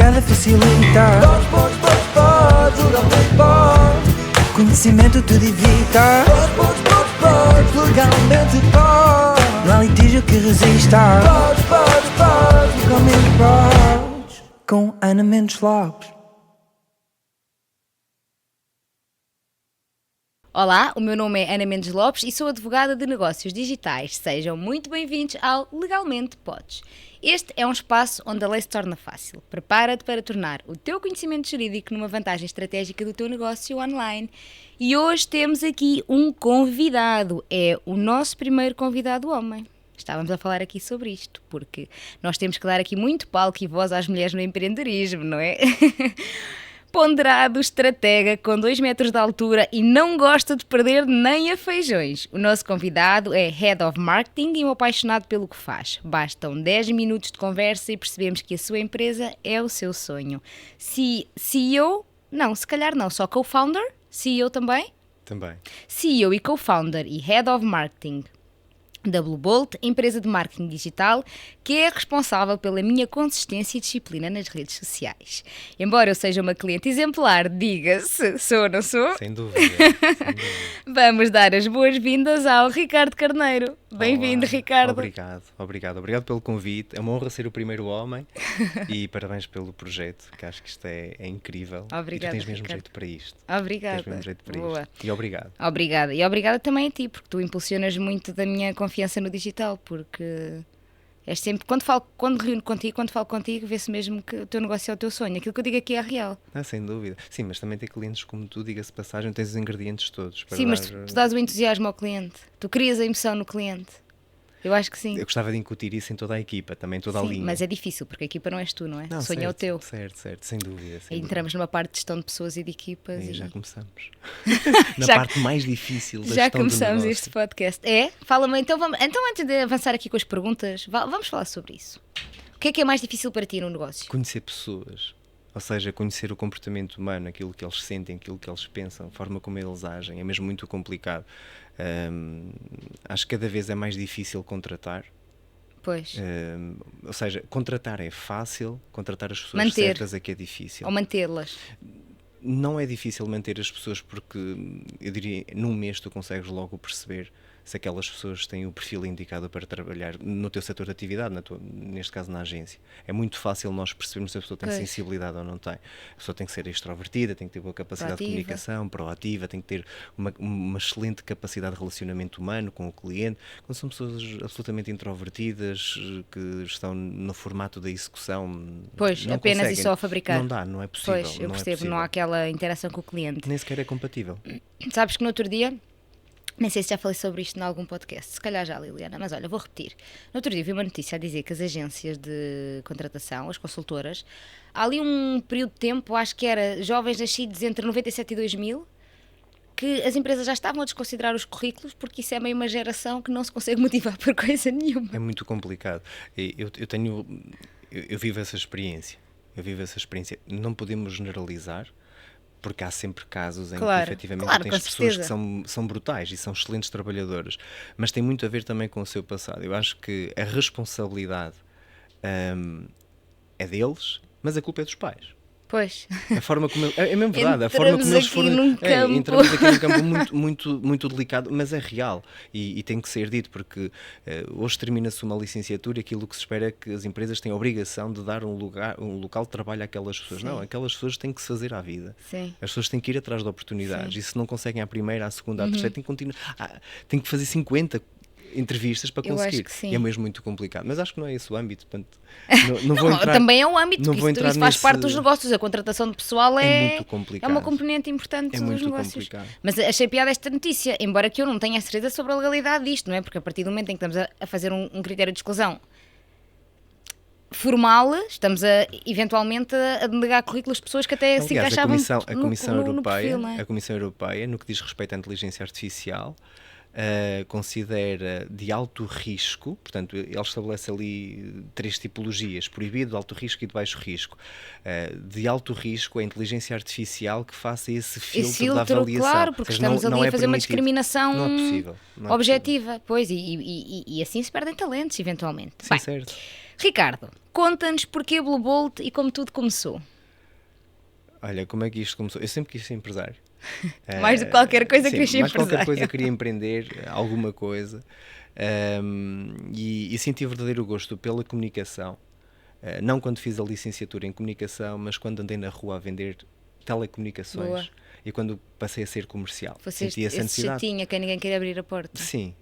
nada facilita. Podes, legalmente podes. Conhecimento te evita. Podes, legalmente podes. Não há litígio que resista. Podes, legalmente podes. Com Ana Mendes Lopes. Olá, o meu nome é Ana Mendes Lopes e sou advogada de negócios digitais. Sejam muito bem-vindos ao Legalmente Podes. Este é um espaço onde a lei se torna fácil. Prepara-te para tornar o teu conhecimento jurídico numa vantagem estratégica do teu negócio online. E hoje temos aqui um convidado. É o nosso primeiro convidado homem. Estávamos a falar aqui sobre isto, porque nós temos que dar aqui muito palco e voz às mulheres no empreendedorismo, não é? Ponderado, estratega, com 2 metros de altura e não gosta de perder nem a feijões. O nosso convidado é Head of Marketing e um apaixonado pelo que faz. Bastam 10 minutos de conversa e percebemos que a sua empresa é o seu sonho. CEO? Não, se calhar não, só co-founder? CEO também? Também. CEO e co-founder e Head of Marketing da Bluebolt, empresa de marketing digital, que é responsável pela minha consistência e disciplina nas redes sociais. Embora eu seja uma cliente exemplar, diga-se, sou ou não sou? Sem dúvida. Sem dúvida. Vamos dar as boas-vindas ao Ricardo Carneiro. Bem-vindo, Olá. Ricardo. Obrigado pelo convite. É uma honra ser o primeiro homem e parabéns pelo projeto, que acho que isto é incrível. Obrigada, e tu tens mesmo Ricardo. jeito para isto. Obrigada. Tens mesmo jeito para Boa. isto. E obrigado. Obrigada. E obrigada também a ti, porque tu impulsionas muito da minha confiança no digital, porque és sempre, quando falo contigo, vê-se mesmo que o teu negócio é o teu sonho. Aquilo que eu digo aqui é real. Sem dúvida. Sim, mas também ter clientes como tu, diga-se de passagem, tens os ingredientes todos. Para Sim, dar... mas tu dás o entusiasmo ao cliente. Tu crias a emoção no cliente. Eu acho que sim. Eu gostava de incutir isso em toda a equipa, também toda a Sim, linha. mas é difícil, porque a equipa não és tu, não é? Não, o sonho certo, é o teu. Certo, sem dúvida. Aí entramos numa parte de gestão de pessoas e de equipas. E E já começamos. Na Já- parte mais difícil da já gestão do começamos negócio. este podcast. É? Fala-me, então antes de avançar aqui com as perguntas, vamos falar sobre isso. O que é mais difícil para ti no negócio? Conhecer pessoas, ou seja, conhecer o comportamento humano, aquilo que eles sentem, aquilo que eles pensam, a forma como eles agem, é mesmo muito complicado. Acho que cada vez é mais difícil contratar. Pois. Ou seja, contratar é fácil, contratar as pessoas certas é que é difícil. Ou mantê-las. Não é difícil manter as pessoas porque, eu diria, num mês tu consegues logo perceber se aquelas pessoas têm o perfil indicado para trabalhar no teu setor de atividade, neste caso na agência. É muito fácil nós percebermos se a pessoa tem sensibilidade ou não tem. A pessoa tem que ser extrovertida, tem que ter boa capacidade de comunicação, proativa, tem que ter uma excelente capacidade de relacionamento humano com o cliente. Quando são pessoas absolutamente introvertidas, que estão no formato da execução, Pois, não apenas conseguem. e só a fabricar. Não dá, não é possível. Pois, eu percebo, não há aquela interação com o cliente. Nem sequer é compatível. Sabes que no outro dia, nem sei se já falei sobre isto em algum podcast, se calhar já, Liliana, mas olha, vou repetir. No outro dia vi uma notícia a dizer que as agências de contratação, as consultoras, há ali um período de tempo, acho que era jovens nascidos entre 97 e 2000, que as empresas já estavam a desconsiderar os currículos porque isso é meio uma geração que não se consegue motivar por coisa nenhuma. É muito complicado. Eu vivo essa experiência. Não podemos generalizar, porque há sempre casos em que efetivamente tens pessoas que são brutais e são excelentes trabalhadoras, mas tem muito a ver também com o seu passado. Eu acho que a responsabilidade é deles, mas a culpa é dos pais. Pois. A forma como é mesmo verdade, a forma como eles foram. Entramos aqui num campo muito delicado, mas é real e tem que ser dito, porque hoje termina-se uma licenciatura e aquilo que se espera é que as empresas têm a obrigação de dar um local de trabalho àquelas pessoas. Sim. Não, aquelas pessoas têm que se fazer à vida. Sim. As pessoas têm que ir atrás de oportunidades. Sim. E se não conseguem à primeira, à segunda, à terceira, têm que fazer 50 entrevistas para conseguir. Eu acho que sim. E é mesmo muito complicado. Mas acho que não é esse o âmbito. Portanto, não vou entrar, também é um âmbito, porque isso faz parte dos nesse... negócios. A contratação de pessoal é muito complicado. É uma componente importante dos muito negócios. Complicado. Mas achei piada esta notícia, embora que eu não tenha certeza sobre a legalidade disto, não é? Porque a partir do momento em que estamos a fazer um critério de exclusão formal, estamos eventualmente a negar currículos de pessoas que até se encaixavam no perfil, não é? A Comissão Europeia, no que diz respeito à inteligência artificial, considera de alto risco, portanto, ele estabelece ali 3 tipologias: proibido, alto risco e de baixo risco. De alto risco é a inteligência artificial que faça esse filtro da avaliação. Claro, porque estamos ali a fazer uma discriminação não é possível, objetiva. Pois, e assim se perdem talentos, eventualmente. Sim, certo. Ricardo, conta-nos porquê Blue Bolt e como tudo começou. Olha, como é que isto começou? Eu sempre quis ser empresário. Mais do que qualquer coisa sim, querias ser mais qualquer empresário. coisa queria empreender alguma coisa. E senti verdadeiro gosto pela comunicação. Não quando fiz a licenciatura em comunicação, mas quando andei na rua a vender telecomunicações. Boa. E quando passei a ser comercial. Fosse Senti essa esse necessidade. chatinha que ninguém queria abrir a porta. Sim,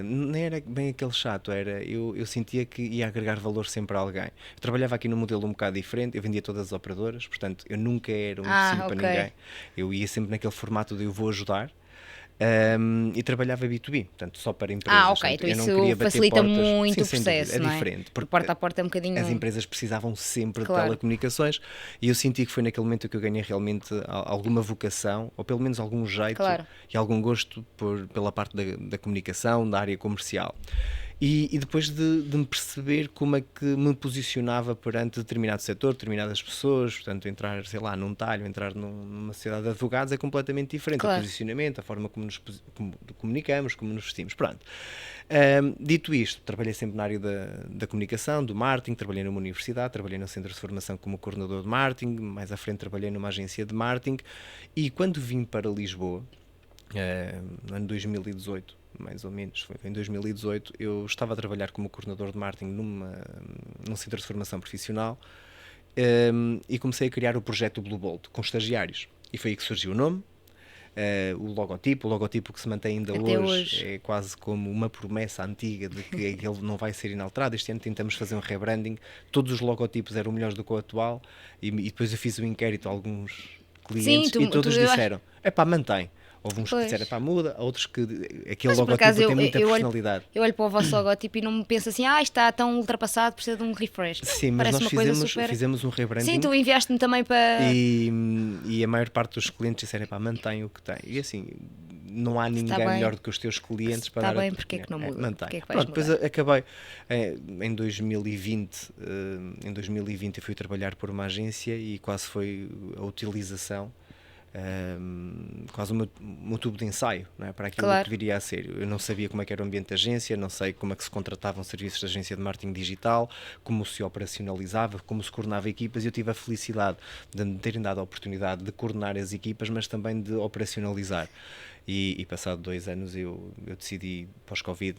nem era bem aquele chato, eu sentia que ia agregar valor sempre a alguém. Eu trabalhava aqui num modelo um bocado diferente, eu vendia todas as operadoras, portanto eu nunca era um empecilho para ninguém. Eu ia sempre naquele formato de eu vou ajudar. E trabalhava B2B, portanto só para empresas. Ok, portanto, então eu não queria isso bater facilita portas. muito Sim, o sem dúvida, processo, não é? diferente. Porque porta a porta é um bocadinho... As empresas precisavam sempre Claro. de telecomunicações e eu senti que foi naquele momento que eu ganhei realmente alguma vocação, ou pelo menos algum jeito Claro. e algum gosto pela parte da comunicação, da área comercial. E depois de me perceber como é que me posicionava perante determinado setor, determinadas pessoas, portanto, entrar, sei lá, num talho, entrar numa sociedade de advogados é completamente diferente. Claro. O posicionamento, a forma como nos comunicamos, como nos vestimos. Pronto. Dito isto, trabalhei sempre na área da comunicação, do marketing, trabalhei numa universidade, trabalhei no centro de formação como coordenador de marketing, mais à frente trabalhei numa agência de marketing e quando vim para Lisboa, no ano 2018, mais ou menos, foi em 2018, eu estava a trabalhar como coordenador de marketing num centro de formação profissional e comecei a criar o projeto Blue Bolt com estagiários. E foi aí que surgiu o nome, o logotipo que se mantém ainda hoje é quase como uma promessa antiga de que ele não vai ser inalterado. Este ano tentamos fazer um rebranding, todos os logotipos eram melhores do que o atual e depois eu fiz um inquérito a alguns clientes. Sim, e todos disseram, mantém. Houve uns que disseram para muda, outros que aquele logotipo tem muita personalidade. Eu olho para o vosso logotipo e não me penso assim, está tão ultrapassado, precisa de um refresh. Sim, mas nós fizemos um rebranding. Sim, tu enviaste-me também para... E a maior parte dos clientes disseram, mantém o que tem. E assim, não há ninguém melhor do que os teus clientes para dar... Está bem, porque é que não muda? Mantém. Que vais depois acabei, em 2020, eu fui trabalhar por uma agência e quase foi a utilização quase o meu tubo de ensaio, não é? Para aquilo que viria a ser. Eu não sabia como é que era o ambiente da agência, não sei como é que se contratavam serviços de agência de marketing digital, como se operacionalizava, como se coordenava equipas, e eu tive a felicidade de me terem dado a oportunidade de coordenar as equipas, mas também de operacionalizar. E passado 2 anos eu decidi, pós-Covid,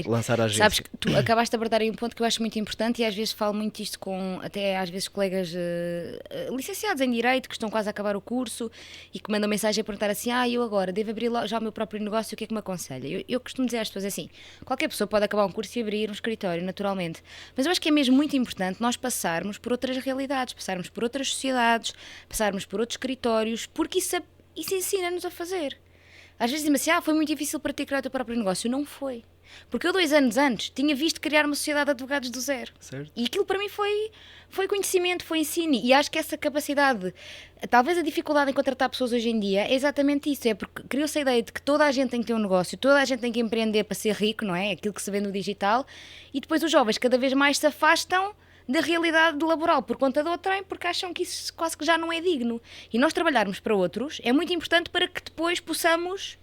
lançar a agência. Sabes que tu acabaste de abordar aí um ponto que eu acho muito importante e às vezes falo muito isto com até às vezes colegas licenciados em Direito que estão quase a acabar o curso e que mandam mensagem a perguntar assim, eu agora devo abrir já o meu próprio negócio, o que é que me aconselha? Eu costumo dizer às pessoas assim, qualquer pessoa pode acabar um curso e abrir um escritório naturalmente, mas eu acho que é mesmo muito importante nós passarmos por outras realidades, passarmos por outras sociedades, passarmos por outros escritórios, porque isso ensina-nos a fazer. Às vezes dizem-me assim, foi muito difícil para ti criar o teu próprio negócio. Não foi. Porque eu 2 anos antes tinha visto criar uma sociedade de advogados do zero. Certo. E aquilo para mim foi conhecimento, foi ensino. E acho que essa capacidade, talvez a dificuldade em contratar pessoas hoje em dia é exatamente isso. É porque criou-se a ideia de que toda a gente tem que ter um negócio, toda a gente tem que empreender para ser rico, não é? Aquilo que se vê no digital. E depois os jovens cada vez mais se afastam da realidade laboral por conta do outrem, porque acham que isso quase que já não é digno. E nós trabalharmos para outros é muito importante para que depois possamos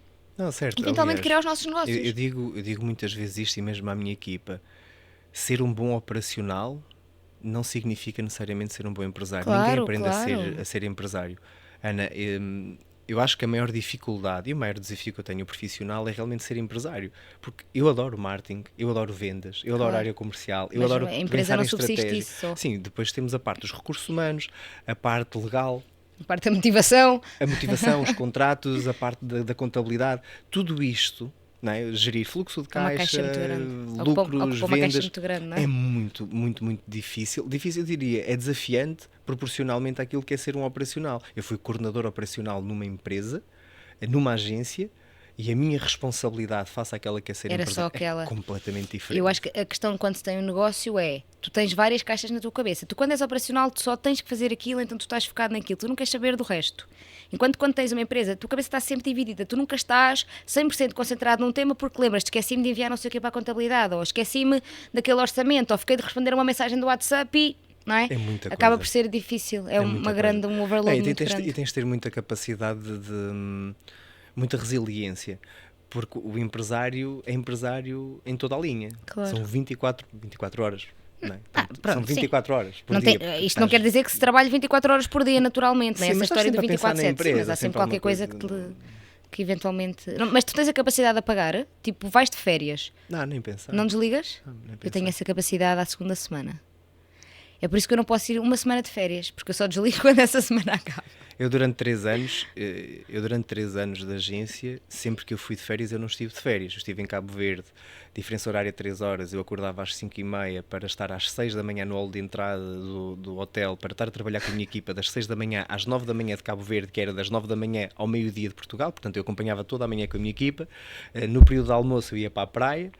eventualmente criar os nossos negócios. Eu digo muitas vezes isto, e mesmo à minha equipa, ser um bom operacional não significa necessariamente ser um bom empresário. Ninguém aprende a ser empresário. Ana, eu acho que a maior dificuldade e o maior desafio que eu tenho profissional é realmente ser empresário, porque eu adoro marketing, eu adoro vendas, eu adoro área comercial, eu adoro a empresa não subsiste isso só. Sim, depois temos a parte dos recursos humanos, a parte legal, a parte da motivação, os contratos, a parte da contabilidade, tudo isto, não é? Gerir fluxo de caixa, lucros, vendas, muito grande, não é? É muito, muito, muito difícil. Difícil, eu diria, é desafiante proporcionalmente àquilo que é ser um operacional. Eu fui coordenador operacional numa empresa, numa agência, e a minha responsabilidade face àquela que é ser empresário é completamente diferente. Eu acho que a questão quando se tem um negócio é, tu tens várias caixas na tua cabeça. Tu quando és operacional, tu só tens que fazer aquilo, então tu estás focado naquilo. Tu não queres saber do resto. Enquanto quando tens uma empresa, a tua cabeça está sempre dividida. Tu nunca estás 100% concentrado num tema porque lembras, esqueci-me de enviar não sei o que para a contabilidade, ou esqueci-me daquele orçamento, ou fiquei de responder a uma mensagem do WhatsApp e... Não é? É muita Acaba coisa. por ser difícil. É um overload muito grande. E tens de ter muita capacidade muita resiliência, porque o empresário é empresário em toda a linha. Claro. São 24 horas. Não é? Portanto, pronto, são 24 horas por não dia. tem, isto não quer dizer que se trabalhe 24 horas por dia, naturalmente, não é? Sim, Essa mas estás história do sempre a pensar na 24/7, sim, mas empresa, há sempre sempre qualquer alguma coisa coisa. que eventualmente. Mas tu tens a capacidade de apagar? Tipo, vais de férias, Não, nem pensar. não desligas? Não, nem Eu tenho pensar. essa capacidade à segunda semana. É por isso que eu não posso ir uma semana de férias, porque eu só desligo quando essa semana acaba. Eu durante 3 anos de agência, sempre que eu fui de férias, eu não estive de férias. Eu estive em Cabo Verde, diferença horária 3 horas, eu acordava às 5h30 para estar às 6 da manhã no hall de entrada do hotel, para estar a trabalhar com a minha equipa das 6 da manhã às 9 da manhã de Cabo Verde, que era das 9 da manhã ao meio-dia de Portugal, portanto eu acompanhava toda a manhã com a minha equipa. No período de almoço eu ia para a praia,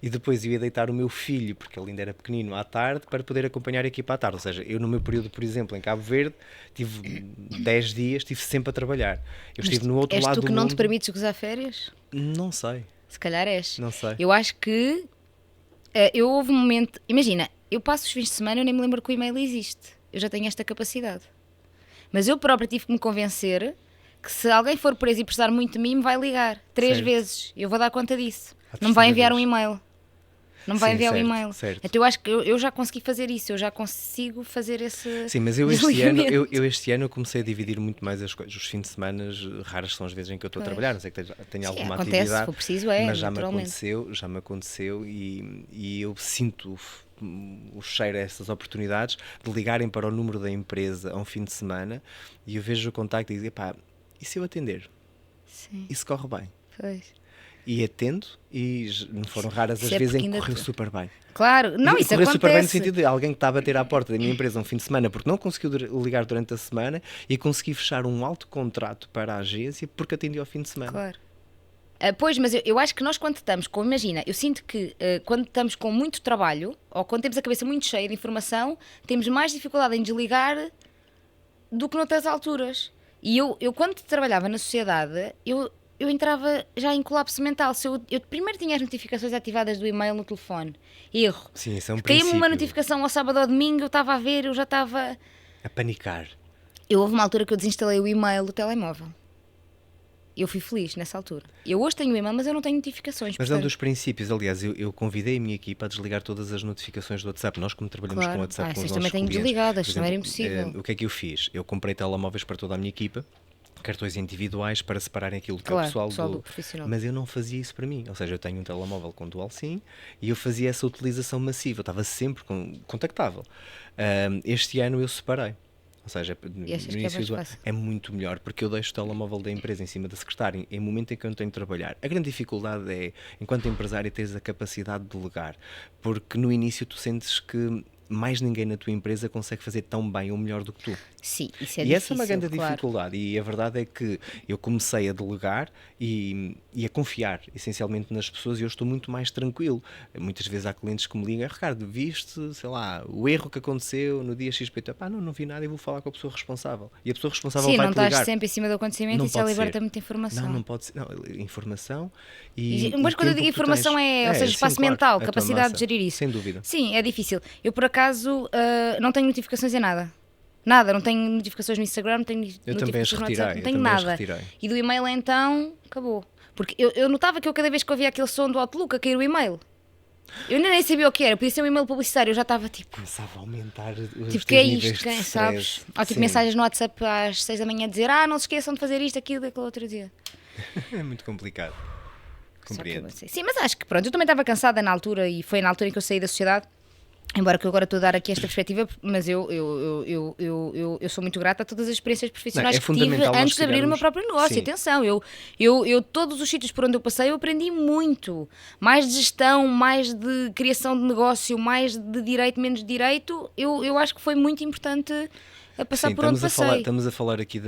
e depois eu ia deitar o meu filho, porque ele ainda era pequenino, à tarde, para poder acompanhar a equipa à tarde. Ou seja, eu no meu período, por exemplo, em Cabo Verde, tive 10 dias, estive sempre a trabalhar. Eu estive no outro És lado tu do que mundo. não te permites gozar férias? Não sei, Se calhar és. não sei. Eu acho que eu houve um momento. Imagina, eu passo os fins de semana e eu nem me lembro que o e-mail existe. Eu já tenho esta capacidade. Mas eu própria tive que me convencer que se alguém for preso e precisar muito de mim, me vai ligar 3 Certo. vezes. Eu vou dar conta disso. À Não me vai terceira enviar um vez. e-mail. Não me vai Sim, enviar certo, um e-mail. certo. Então eu acho que eu já consegui fazer isso. Eu já consigo fazer esse. Sim, mas eu este ano, desligamento. eu este ano comecei a dividir muito mais as coisas. Os fins de semana, raras são as vezes em que eu estou a Pois. trabalhar, não sei que tenho Sim, alguma acontece, atividade. se for preciso, mas naturalmente. já me aconteceu e eu sinto o cheiro a essas oportunidades de ligarem para o número da empresa a um fim de semana e eu vejo o contacto e digo, epá, e se eu atender? Sim, Isso corre bem. pois. E atendo e não foram raras as Isso é vezes em porque que ainda correu te- super bem. Claro, não, E isso correu super bem no acontece. sentido de alguém que está a bater à porta da minha empresa um fim de semana porque não conseguiu ligar durante a semana e consegui fechar um alto contrato para a agência porque atendi ao fim de semana. Claro. Pois, mas eu acho que nós quando estamos com, imagina, eu sinto que quando estamos com muito trabalho ou quando temos a cabeça muito cheia de informação, temos mais dificuldade em desligar do que noutras alturas. E eu quando trabalhava na sociedade, eu entrava já em colapso mental. Se eu primeiro tinha as notificações ativadas do e-mail no telefone. Erro. Sim, isso é um Caiu-me uma princípio. notificação ao sábado ou domingo, eu estava a ver, eu já estava... A panicar. Houve uma altura que eu desinstalei o e-mail do telemóvel. Eu fui feliz nessa altura. Eu hoje tenho o e-mail, mas eu não tenho notificações. Mas é um portanto- dos princípios, aliás, eu convidei a minha equipa a desligar todas as notificações do WhatsApp. Nós, como trabalhamos Claro. com o WhatsApp com os Essas nossos também tenho clientes, desligadas, por senão era exemplo, impossível. o que é que eu fiz? Eu comprei telemóveis para toda a minha equipa, cartões individuais para separarem aquilo que é Claro, o pessoal, pessoal do profissional. Mas eu não fazia isso para mim. Ou seja, eu tenho um telemóvel com dual SIM e eu fazia essa utilização massiva. Eu estava sempre contactável. Este ano eu separei. Ou seja, no E achas que é início mais do ano fácil? é muito melhor porque eu deixo o telemóvel da empresa em cima da secretária em momento em que eu não tenho de trabalhar. A grande dificuldade é, enquanto empresário, teres a capacidade de delegar, porque no início tu sentes que mais ninguém na tua empresa consegue fazer tão bem ou melhor do que tu. Sim, isso é E difícil, essa é uma grande claro. dificuldade e a verdade é que eu comecei a delegar e a confiar essencialmente nas pessoas e eu estou muito mais tranquilo. Muitas vezes há clientes que me ligam, Ricardo, viste, sei lá, o erro que aconteceu no dia XPT? Pá, não vi nada e vou falar com a pessoa responsável. E a pessoa responsável Sim, vai não te estás ligar. sempre em cima do acontecimento Não e isso já pode liberta ser. muita informação. Não pode ser. Não, informação Mas e quando eu tempo digo que tu informação tens. ou seja, sim, espaço claro, mental, a tua capacidade massa. de gerir isso. Sem dúvida. Sim, é difícil. Eu, por acaso, não tenho notificações em nada. Nada, não tenho notificações no Instagram, não tenho Eu também as notificações no retirei, WhatsApp, não eu tenho também as nada. retirei. E do e-mail então, acabou. Porque eu notava que eu cada vez que ouvia aquele som do Outlook a cair o e-mail, eu ainda nem sabia o que era, podia ser um e-mail publicitário, eu já estava tipo... Começava a aumentar os Tipo, que é níveis isto, de quem sabes? stress. Ou tipo Sim. mensagens no WhatsApp às 6 da manhã a dizer não se esqueçam de fazer isto, aquilo, daquele outro dia. É muito complicado. Só que eu Compreendo. sei. Sim, mas acho que pronto, eu também estava cansada na altura e foi na altura em que eu saí da sociedade. Embora que eu agora estou a dar aqui esta perspectiva, mas eu sou muito grata a todas as experiências profissionais Não, é que tive fundamental nós antes de abrir o meu criarmos- próprio negócio. Sim. Atenção, todos os sítios por onde eu passei, eu aprendi muito. Mais de gestão, mais de criação de negócio, mais de direito, menos de direito. Eu acho que foi muito importante a passar Sim, por onde passei. estamos a falar aqui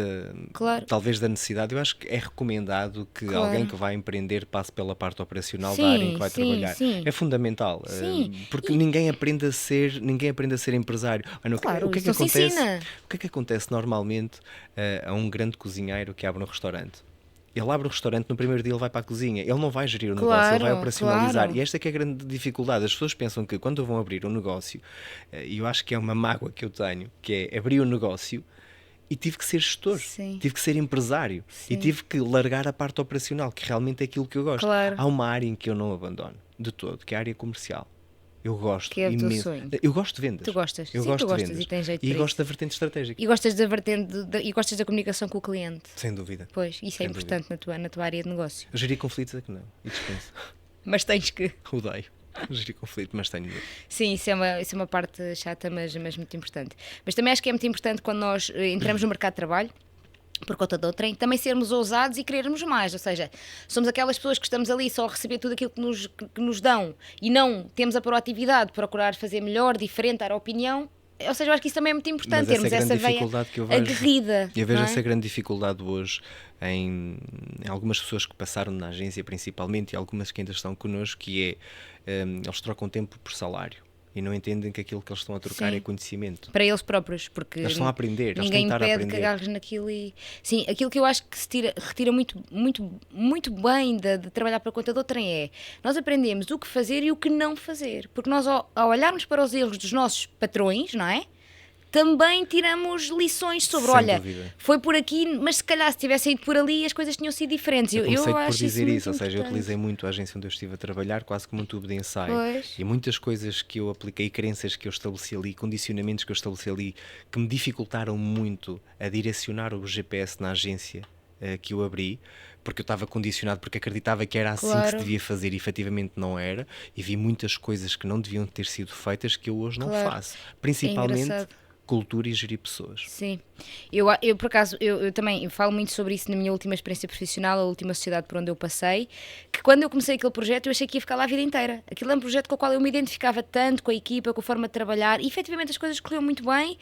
Claro. talvez da necessidade. Eu acho que é recomendado que Claro. alguém que vai empreender passe pela parte operacional Sim, da área em que vai sim, trabalhar. sim. É fundamental, Sim. porque ninguém aprende a ser empresário. Olha, Claro, o que é que isso não se acontece? ensina. O que é que acontece normalmente a um grande cozinheiro que abre um restaurante? Ele abre o restaurante, no primeiro dia ele vai para a cozinha, ele não vai gerir o negócio, ele vai Claro, operacionalizar. claro. E esta é que é a grande dificuldade. As pessoas pensam que quando vão abrir um negócio, e eu acho que é uma mágoa que eu tenho, que é abrir um negócio e tive que ser gestor, Sim. tive que ser empresário Sim. e tive que largar a parte operacional, que realmente é aquilo que eu gosto. Claro. Há uma área em que eu não abandono de todo, que é a área comercial. Eu gosto Que é o teu imenso. sonho. Eu gosto de vendas. Tu gostas? Eu Sim, gosto tu de gostas vendas. e tens jeito E para gosto isso. da vertente estratégica. E gostas da vertente e gostas da comunicação com o cliente. Sem dúvida. Pois, isso é Sem importante na tua área de negócio. Gerir conflitos é que não. E dispenso. Mas tens que. Odeio. Gerir conflito, mas tenho medo. Sim, isso é uma parte chata, mas muito importante. Mas também acho que é muito importante quando nós entramos no mercado de trabalho, por conta de outrem, também sermos ousados e querermos mais, ou seja, somos aquelas pessoas que estamos ali só a receber tudo aquilo que nos dão e não temos a proatividade de procurar fazer melhor, diferente, dar a opinião. Ou seja, eu acho que isso também é muito importante, Mas termos essa é a essa grande veia dificuldade que eu vejo. aguerrida. Eu vejo não é? essa grande dificuldade hoje em algumas pessoas que passaram na agência principalmente e algumas que ainda estão connosco, que é, eles trocam tempo por salário e não entendem que aquilo que eles estão a trocar Sim. é conhecimento. Para eles próprios, porque Eles estão a aprender, eles ninguém estão a estar a impede que aprender. agarres naquilo e... Sim, aquilo que eu acho que se retira muito bem de trabalhar para conta de outrem é nós aprendemos o que fazer e o que não fazer, porque nós ao olharmos para os erros dos nossos patrões, não é? Também tiramos lições sobre, Sem olha, dúvida. foi por aqui, mas se calhar se tivessem ido por ali as coisas tinham sido diferentes. Eu comecei por acho dizer muito isso, ou seja, eu importante. utilizei muito a agência onde eu estive a trabalhar quase como um tubo de ensaio. Pois. E muitas coisas que eu apliquei, crenças que eu estabeleci ali, condicionamentos que eu estabeleci ali, que me dificultaram muito a direcionar o GPS na agência que eu abri, porque eu estava condicionado, porque acreditava que era assim que se Claro. devia fazer e efetivamente não era, e vi muitas coisas que não deviam ter sido feitas que eu hoje não Claro. faço. Principalmente engraçado. cultura e gerir pessoas. Sim, eu por acaso, eu também falo muito sobre isso na minha última experiência profissional, a última sociedade por onde eu passei, que quando eu comecei aquele projeto eu achei que ia ficar lá a vida inteira. Aquilo é um projeto com o qual eu me identificava tanto, com a equipa, com a forma de trabalhar, e efetivamente as coisas corriam muito bem,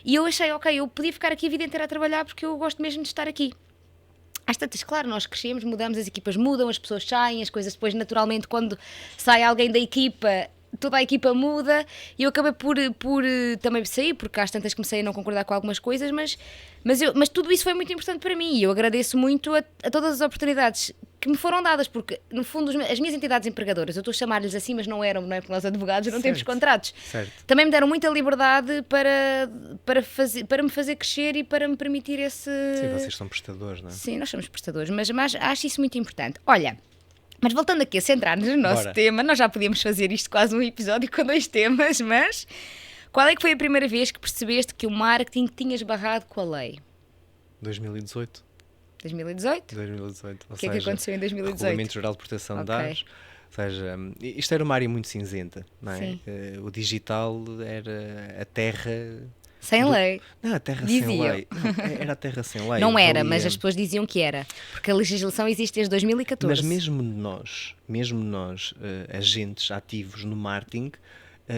e eu achei, ok, eu podia ficar aqui a vida inteira a trabalhar porque eu gosto mesmo de estar aqui. Às tantas, claro, nós crescemos, mudamos, as equipas mudam, as pessoas saem, as coisas depois, naturalmente, quando sai alguém da equipa, toda a equipa muda, e eu acabei por também sair, porque às tantas comecei a não concordar com algumas coisas, mas tudo isso foi muito importante para mim, e eu agradeço muito a todas as oportunidades que me foram dadas, porque, no fundo, as minhas entidades empregadoras, eu estou a chamar-lhes assim, mas não eram, não é? Porque nós advogados não temos Certo. contratos. Certo. Também me deram muita liberdade para me fazer crescer e para me permitir esse... Sim, vocês são prestadores, não é? Sim, nós somos prestadores, mas acho isso muito importante. Olha, mas voltando aqui a centrar-nos no nosso Bora. tema, nós já podíamos fazer isto quase um episódio com 2 temas, mas qual é que foi a primeira vez que percebeste que o marketing tinha esbarrado com a lei? 2018. 2018? 2018. O que é que aconteceu em 2018? Regulamento Geral de Proteção de Ok. Dados. Ou seja, isto era uma área muito cinzenta, não é? Sim. O digital era a terra... Sem lei. Não, a terra sem Diziam. lei. Não, era a terra sem lei. Não era, Valia- mas as pessoas diziam que era. Porque a legislação existe desde 2014. Mas mesmo nós, agentes ativos no marketing,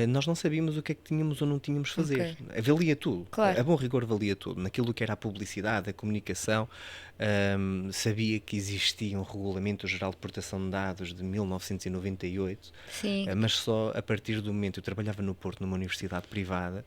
nós não sabíamos o que é que tínhamos ou não tínhamos de fazer. Valia tudo. Claro. A bom rigor valia tudo. Naquilo que era a publicidade, a comunicação, sabia que existia um Regulamento Geral de Proteção de Dados de 1998, Sim. mas só a partir do momento eu trabalhava no Porto numa universidade privada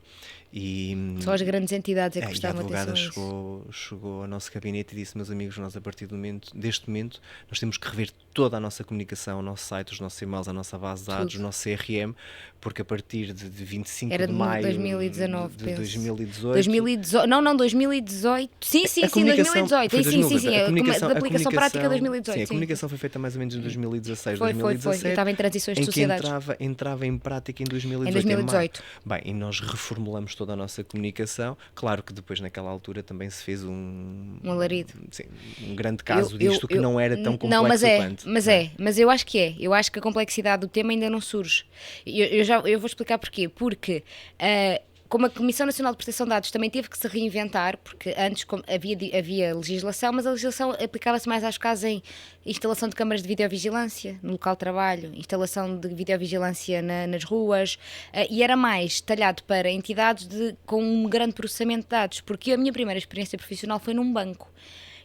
e Só as grandes entidades é que e a prestavam advogada atenção a isso. chegou ao nosso gabinete e disse: meus amigos, nós a partir deste momento nós temos que rever toda a nossa comunicação, o nosso site, os nossos e-mails, a nossa base de dados, Tudo. o nosso CRM, porque a partir de 25 Era de de maio 2019, de penso. 2018 2018. Não, 2018. Sim, a comunicação 2018. foi Sim, 2018. a aplicação prática 2018. Sim, a sim. comunicação foi feita mais ou menos em 2016, Foi. 2017. Eu estava em transições de em que sociedades. entrava em prática em 2018. Em 2018. Bem, e nós reformulamos toda a nossa comunicação. Claro que depois, naquela altura, também se fez um alarido. Sim, um grande caso disto que não era tão complexo não, quanto. mas eu acho que é. Eu acho que a complexidade do tema ainda não surge. Eu vou explicar porquê. Porque como a Comissão Nacional de Proteção de Dados também teve que se reinventar, porque antes havia legislação, mas a legislação aplicava-se mais aos casos em instalação de câmaras de videovigilância no local de trabalho, instalação de videovigilância nas ruas, e era mais talhado para entidades com um grande processamento de dados, porque a minha primeira experiência profissional foi num banco.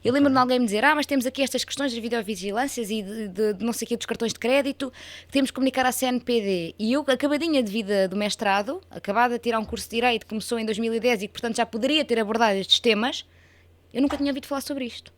Eu lembro-me de alguém me dizer: mas temos aqui estas questões das videovigilâncias e de não sei o quê, dos cartões de crédito, que temos que comunicar à CNPD. E eu, acabadinha de vida do mestrado, acabada de tirar um curso de Direito, que começou em 2010 e que, portanto, já poderia ter abordado estes temas, eu nunca tinha ouvido falar sobre isto.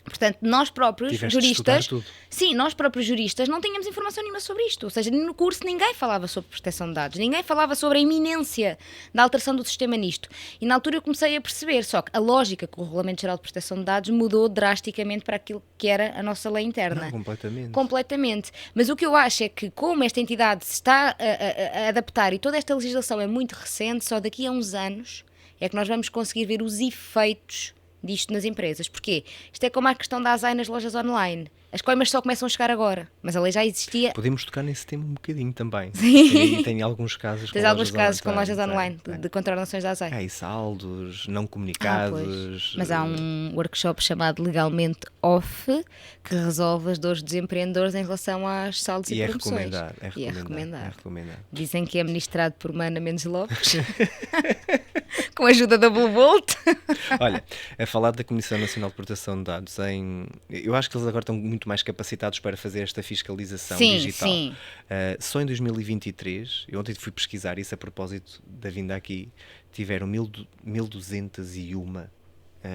Portanto, nós próprios, Tiveste de estudar juristas, tudo. sim, nós próprios juristas não tínhamos informação nenhuma sobre isto. Ou seja, no curso ninguém falava sobre proteção de dados, ninguém falava sobre a iminência da alteração do sistema nisto. E na altura eu comecei a perceber, só que a lógica com o Regulamento Geral de Proteção de Dados mudou drasticamente para aquilo que era a nossa lei interna. Não, completamente. Completamente. Mas o que eu acho é que, como esta entidade se está a adaptar e toda esta legislação é muito recente, só daqui a uns anos é que nós vamos conseguir ver os efeitos disto nas empresas. Porquê? Isto é como a questão da ASAI nas lojas online. As coimas só começam a chegar agora, mas a lei já existia. Podemos tocar nesse tema um bocadinho também. Sim. E tem alguns casos Tens com alguns lojas casos com online, lojas online de contraordenações da ASAI. Há aí saldos, não Pois. comunicados. Mas há um workshop chamado Legalmente Off que resolve as dores dos empreendedores em relação às saldos e E é promoções. recomendado. E é recomendado. É recomendado. Dizem que é ministrado por Mana Mendes Lopes, com a ajuda da Blue Bolt. Olha, a falar da Comissão Nacional de Proteção de Dados, eu acho que eles agora estão muito mais capacitados para fazer esta fiscalização digital. Sim. Só em 2023, eu ontem fui pesquisar isso a propósito da vinda aqui, tiveram 1.201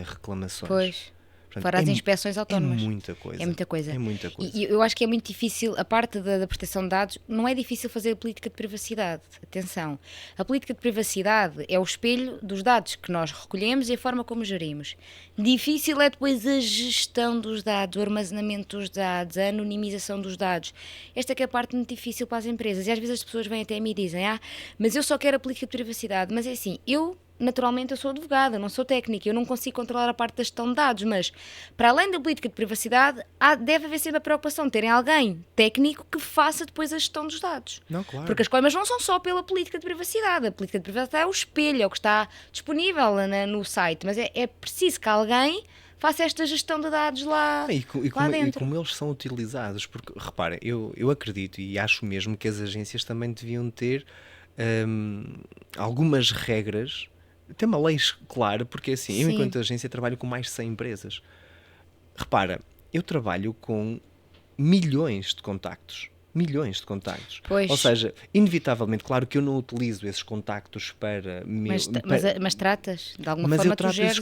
reclamações. Pois. Portanto, Para as inspeções autónomas. É muita coisa. É muita coisa. É muita coisa. E eu acho que é muito difícil, a parte da proteção de dados, não é difícil fazer a política de privacidade. Atenção, a política de privacidade é o espelho dos dados que nós recolhemos e a forma como gerimos. Difícil é depois a gestão dos dados, o armazenamento dos dados, a anonimização dos dados. Esta que é a parte muito difícil para as empresas. E às vezes as pessoas vêm até mim e dizem, mas eu só quero a política de privacidade. Mas é assim, naturalmente eu sou advogada, não sou técnica, eu não consigo controlar a parte da gestão de dados, mas para além da política de privacidade, deve haver sempre a preocupação de terem alguém técnico que faça depois a gestão dos dados. Não, claro. Porque as coimas não são só pela política de privacidade, a política de privacidade é o espelho, é o que está disponível no site, mas é preciso que alguém faça esta gestão de dados lá dentro. E como eles são utilizados, porque repara, eu acredito e acho mesmo que as agências também deviam ter algumas regras. Tem uma lei clara, porque assim, eu enquanto agência trabalho com mais de 100 empresas. Repara, eu trabalho com milhões de contactos. Milhões de contactos. Pois. Ou seja, inevitavelmente, claro que eu não utilizo esses contactos para... Mas tratas? De alguma forma tu geres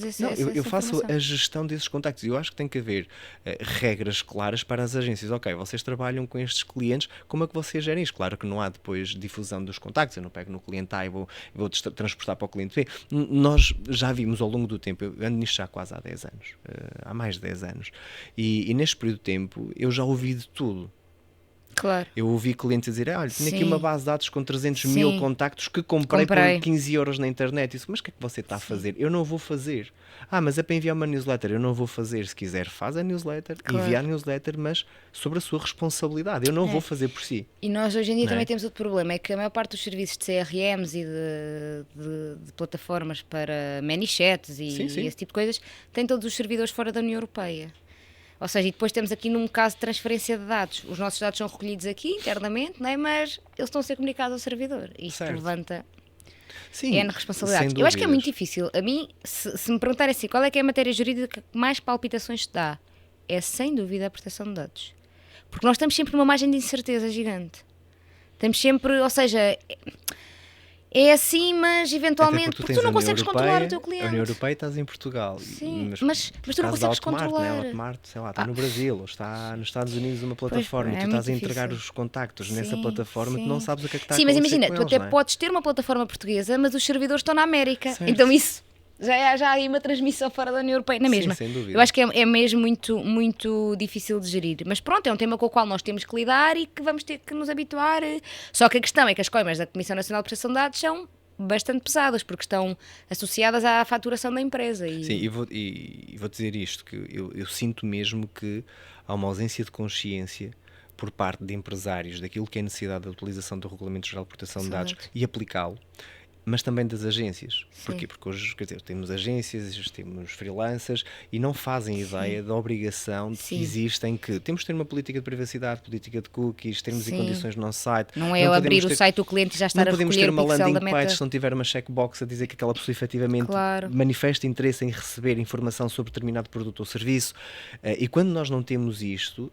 eu faço informação. a gestão desses contactos. Eu acho que tem que haver regras claras para as agências. Ok, vocês trabalham com estes clientes, como é que vocês gerem isto? Claro que não há depois difusão dos contactos. Eu não pego no cliente A e vou transportar para o cliente B. Nós já vimos ao longo do tempo, eu ando nisto já quase há 10 anos, há mais de 10 anos, e neste período de tempo eu já ouvi de tudo. Claro. Eu ouvi clientes dizer, olha, tinha aqui uma base de dados com 300 Sim. mil contactos que comprei por 15 euros na internet. Isso, mas o que é que você está a fazer? Eu não vou fazer. Mas é para enviar uma newsletter. Eu não vou fazer. Se quiser, faz a newsletter, envia a newsletter, mas sobre a sua responsabilidade. Eu não vou fazer por si. E nós hoje em dia também temos outro problema, é que a maior parte dos serviços de CRMs e de plataformas para ManyChats e esse tipo de coisas tem todos os servidores fora da União Europeia. Ou seja, e depois temos aqui num caso de transferência de dados. Os nossos dados são recolhidos aqui internamente, não é? Mas eles estão a ser comunicados ao servidor. Isto levanta responsabilidades. Eu acho que é muito difícil. A mim, se me perguntarem assim, qual é que é a matéria jurídica que mais palpitações te dá? É sem dúvida a proteção de dados. Porque nós estamos sempre numa margem de incerteza gigante. Estamos sempre, ou seja... É assim, mas eventualmente porque tu não consegues controlar o teu cliente. A União Europeia estás em Portugal. Sim, mas tu não consegues controlar. Né? A Hotmart, sei lá, está no Brasil ou está nos Estados Unidos uma plataforma e tu estás a entregar os contactos nessa plataforma e tu não sabes o que é que está a acontecer. Sim, mas imagina, tu até podes ter uma plataforma portuguesa, mas os servidores estão na América. Certo. Então isso já há aí uma transmissão fora da União Europeia, não é mesmo? Sim, sem dúvida. Eu acho que é mesmo muito, muito difícil de gerir. Mas pronto, é um tema com o qual nós temos que lidar e que vamos ter que nos habituar. Só que a questão é que as coimas da Comissão Nacional de Proteção de Dados são bastante pesadas, porque estão associadas à faturação da empresa. Sim, e vou dizer isto, que eu sinto mesmo que há uma ausência de consciência por parte de empresários daquilo que é a necessidade da utilização do Regulamento Geral de Proteção de Dados e aplicá-lo, mas também das agências. Porquê? Porque hoje, quer dizer, temos agências, temos freelancers e não fazem ideia da obrigação de que existem, que temos de ter uma política de privacidade, política de cookies, termos e condições no nosso site. Não é abrir o site do cliente e já estar a recolher o pixel da meta. Não podemos ter uma landing page se não tiver uma checkbox a dizer que aquela pessoa efetivamente manifesta interesse em receber informação sobre determinado produto ou serviço. E quando nós não temos isto,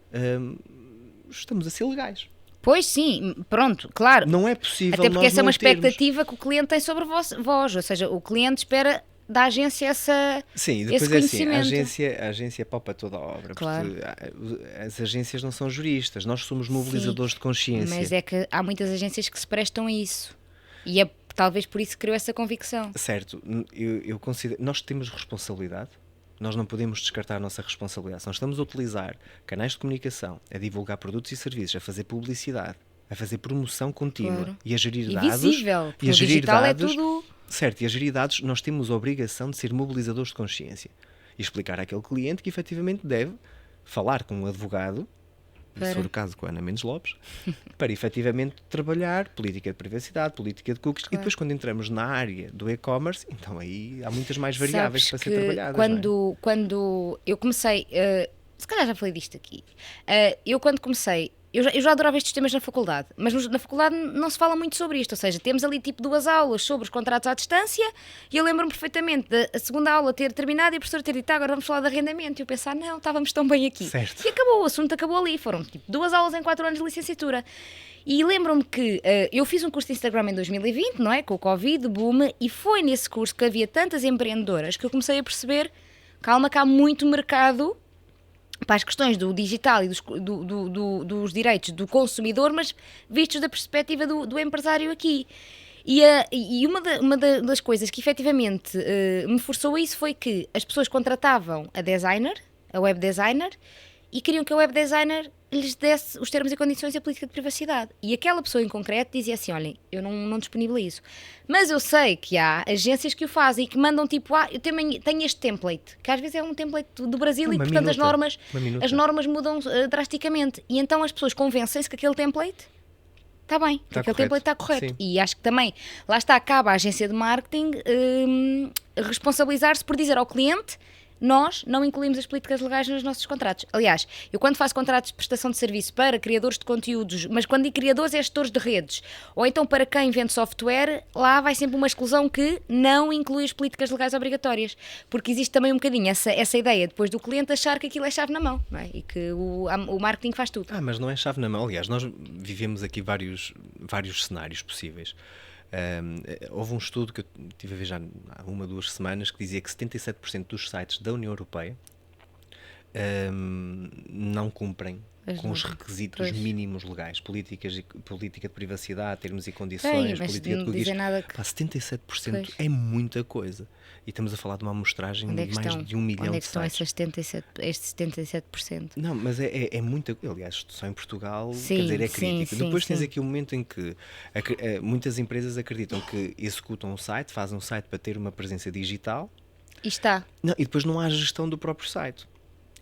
estamos a ser legais. Pois sim, pronto, claro. Não é possível. Até porque essa é uma expectativa que o cliente tem sobre vós, ou seja, o cliente espera da agência Sim, e esse depois é assim, conhecimento. a agência palpa toda a obra, Claro. porque as agências não são juristas, nós somos mobilizadores de consciência. Mas é que há muitas agências que se prestam a isso. E é talvez por isso que criou essa convicção. Certo, eu considero, nós temos responsabilidade, nós não podemos descartar a nossa responsabilidade. Se nós estamos a utilizar canais de comunicação, a divulgar produtos e serviços, a fazer publicidade, a fazer promoção contínua Claro. e a gerir E dados, visível, porque e a no gerir digital dados, é tudo... certo, e a gerir dados, nós temos a obrigação de ser mobilizadores de consciência e explicar àquele cliente que efetivamente deve falar com um advogado, se for o caso com a Ana Mendes Lopes, para efetivamente trabalhar política de privacidade, política de cookies, e depois quando entramos na área do e-commerce, então aí há muitas mais variáveis para ser trabalhadas. Quando eu comecei, se calhar já falei disto aqui, eu quando comecei, eu já adorava estes temas na faculdade, mas na faculdade não se fala muito sobre isto, ou seja, temos ali tipo 2 aulas sobre os contratos à distância e eu lembro-me perfeitamente da segunda aula ter terminado e a professora ter dito, agora vamos falar de arrendamento, e eu pensar, não, estávamos tão bem aqui. Certo. E acabou, o assunto acabou ali, foram tipo 2 aulas em 4 anos de licenciatura. E lembro-me que eu fiz um curso de Instagram em 2020, não é? Com o Covid, boom, e foi nesse curso que havia tantas empreendedoras que eu comecei a perceber, calma, que há muito mercado para as questões do digital e dos direitos do consumidor, mas vistos da perspectiva do empresário aqui. E uma das coisas que efetivamente me forçou a isso foi que as pessoas contratavam a web designer, e queriam que a web designer lhes desse os termos e condições e a política de privacidade. E aquela pessoa em concreto dizia assim, olhem, eu não disponibilizo. Mas eu sei que há agências que o fazem e que mandam tipo, eu também tenho este template, que às vezes é um template do Brasil e portanto as normas mudam drasticamente. E então as pessoas convencem-se que aquele template está bem, que aquele template está correto. Sim. E acho que também, lá está, cabe à agência de marketing responsabilizar-se por dizer ao cliente, nós não incluímos as políticas legais nos nossos contratos. Aliás, eu quando faço contratos de prestação de serviço para criadores de conteúdos, mas quando digo criadores é gestores de redes, ou então para quem vende software, lá vai sempre uma exclusão que não inclui as políticas legais obrigatórias, porque existe também um bocadinho essa ideia depois do cliente achar que aquilo é chave na mão, não é? E que o marketing faz tudo. Mas não é chave na mão. Aliás, nós vivemos aqui vários cenários possíveis. Houve um estudo que eu tive a ver já há 1 ou 2 semanas que dizia que 77% dos sites da União Europeia não cumprem com os requisitos mínimos legais, política de privacidade, termos e condições, política de cookies. 77% é muita coisa. E estamos a falar de uma amostragem de mais de 1 milhão de sites. Onde é que estão esses 77%? Não, mas é muita coisa. Aliás, só em Portugal, quer dizer, é crítico. Depois tens aqui um momento em que muitas empresas acreditam que executam um site, fazem um site para ter uma presença digital. E está. E depois não há gestão do próprio site.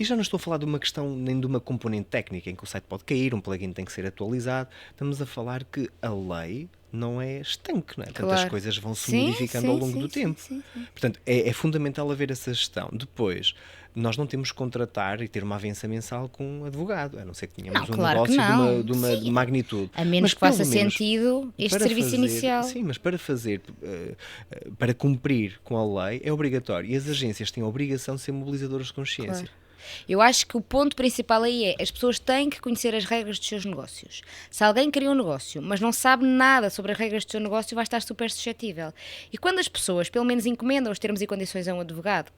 E já não estou a falar de uma questão nem de uma componente técnica em que o site pode cair, um plugin tem que ser atualizado. Estamos a falar que a lei não é estanque, não é? Portanto, as coisas vão se modificando ao longo do tempo. Sim. Portanto, é fundamental haver essa gestão. Depois, nós não temos que contratar e ter uma avança mensal com um advogado, a não ser que tenhamos negócio de uma magnitude. A menos que faça sentido este serviço inicial. Sim, mas para cumprir com a lei é obrigatório. E as agências têm a obrigação de ser mobilizadoras de consciência. Claro. Eu acho que o ponto principal aí é as pessoas têm que conhecer as regras dos seus negócios. Se alguém cria um negócio, mas não sabe nada sobre as regras do seu negócio, vai estar super suscetível. E quando as pessoas, pelo menos, encomendam os termos e condições a um advogado,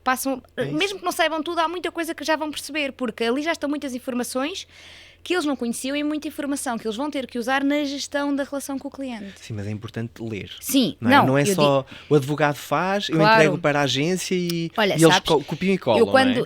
mesmo que não saibam tudo, há muita coisa que já vão perceber, porque ali já estão muitas informações que eles não conheciam e muita informação que eles vão ter que usar na gestão da relação com o cliente. Sim, mas é importante ler. Sim, não é só o advogado faz, eu entrego para a agência e eles copiam e colam.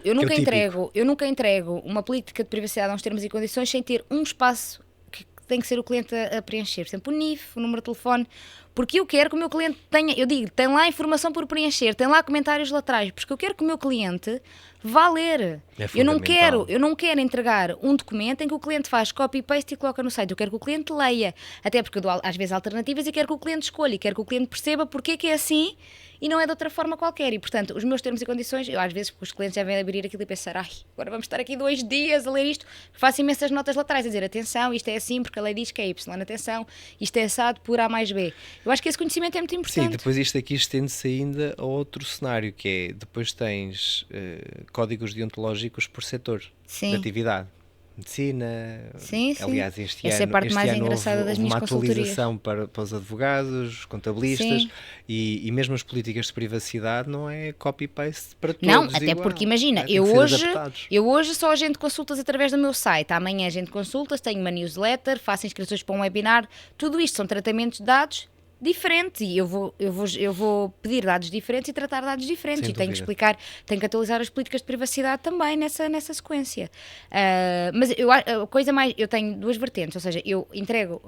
Eu nunca entrego uma política de privacidade a uns termos e condições sem ter um espaço que tem que ser o cliente a preencher. Por exemplo, o NIF, o número de telefone, porque eu quero que o meu cliente tenha, eu digo, tem lá informação por preencher, tem lá comentários laterais, porque eu quero que o meu cliente vá ler. Eu não quero entregar um documento em que o cliente faz copy-paste e coloca no site. Eu quero que o cliente leia, até porque eu dou às vezes alternativas e quero que o cliente escolha, e quero que o cliente perceba porque é que é assim e não é de outra forma qualquer. E, portanto, os meus termos e condições, eu às vezes, os clientes já vêm abrir aquilo e pensar, agora vamos estar aqui 2 dias a ler isto, faço imensas notas laterais, a dizer, atenção, isto é assim porque a lei diz que é Y, atenção, isto é assado por A mais B. Eu acho que esse conhecimento é muito importante. Sim, depois isto aqui estende-se ainda a outro cenário, que é, depois tens códigos deontológicos por setor de atividade. medicina. Sim, sim. Aliás, este Essa é a ano, parte este mais ano engraçada das houve minhas uma consultorias. atualização para os advogados, contabilistas, Sim. e mesmo as políticas de privacidade não é copy-paste para Não, todos até igual. porque imagina, Tem eu que ser hoje, adaptados. eu hoje só agendo consultas através do meu site, amanhã agendo consultas, tenho uma newsletter, faço inscrições para um webinar, tudo isto são tratamentos de dados diferentes e eu vou pedir dados diferentes e tratar dados diferentes Sem e tenho que dúvida. explicar, tenho que atualizar as políticas de privacidade também nessa sequência. Mas a coisa mais, eu tenho duas vertentes, ou seja, eu entrego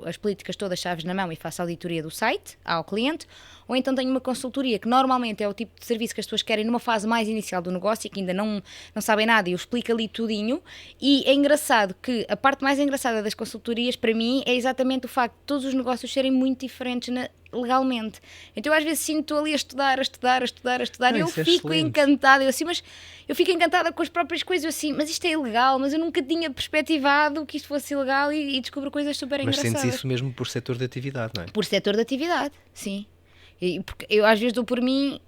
as políticas todas chaves na mão e faço a auditoria do site ao cliente, ou então tenho uma consultoria que normalmente é o tipo de serviço que as pessoas querem numa fase mais inicial do negócio e que ainda não sabem nada e eu explico ali tudinho. E é engraçado que a parte mais engraçada das consultorias para mim é exatamente o facto de todos os negócios serem muito diferentes legalmente. Então eu às vezes sinto ali a estudar Não, e eu isso é fico excelente. encantada, mas eu fico encantada com as próprias coisas, eu assim, mas isto é ilegal, mas eu nunca tinha perspectivado que isto fosse ilegal e descubro coisas super Mas engraçadas. sentes isso mesmo por setor de atividade, não é? Por setor de atividade, sim. Porque eu às vezes dou por mim,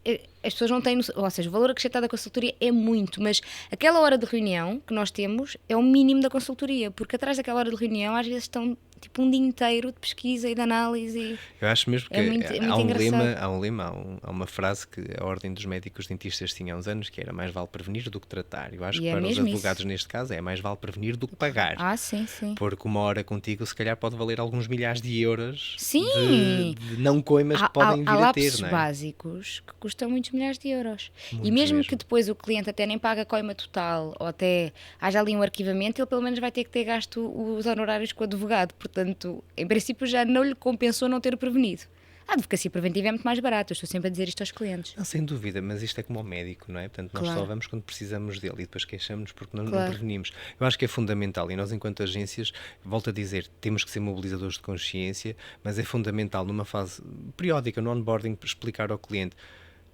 as pessoas não têm noção, ou seja, o valor acrescentado da consultoria é muito, mas aquela hora de reunião que nós temos é o mínimo da consultoria, porque atrás daquela hora de reunião às vezes estão tipo um dia inteiro de pesquisa e de análise. Eu acho mesmo que É muito há um engraçado. lema, há uma frase que a Ordem dos Médicos Dentistas tinha há uns anos, que era mais vale prevenir do que tratar. Eu acho E que é para os mesmo advogados isso. neste caso é mais vale prevenir do que pagar. Ah, sim, sim. Porque uma hora contigo se calhar pode valer alguns milhares de euros Sim. de não coimas que podem vir há a lapsos ter, não é? básicos que custam muitos milhares de euros. E Muitos mesmo mesmo. que depois o cliente até nem paga a coima total ou até haja ali um arquivamento, ele pelo menos vai ter que ter gasto os honorários com o advogado. Portanto, em princípio já não lhe compensou não ter prevenido. A advocacia preventiva é muito mais barata, eu estou sempre a dizer isto aos clientes. Não, sem dúvida, mas isto é como ao médico, não é? Portanto, nós Claro. só vamos quando precisamos dele e depois queixamos porque não Claro. prevenimos. Eu acho que é fundamental e nós, enquanto agências, volto a dizer, temos que ser mobilizadores de consciência, mas é fundamental numa fase periódica, no onboarding, para explicar ao cliente.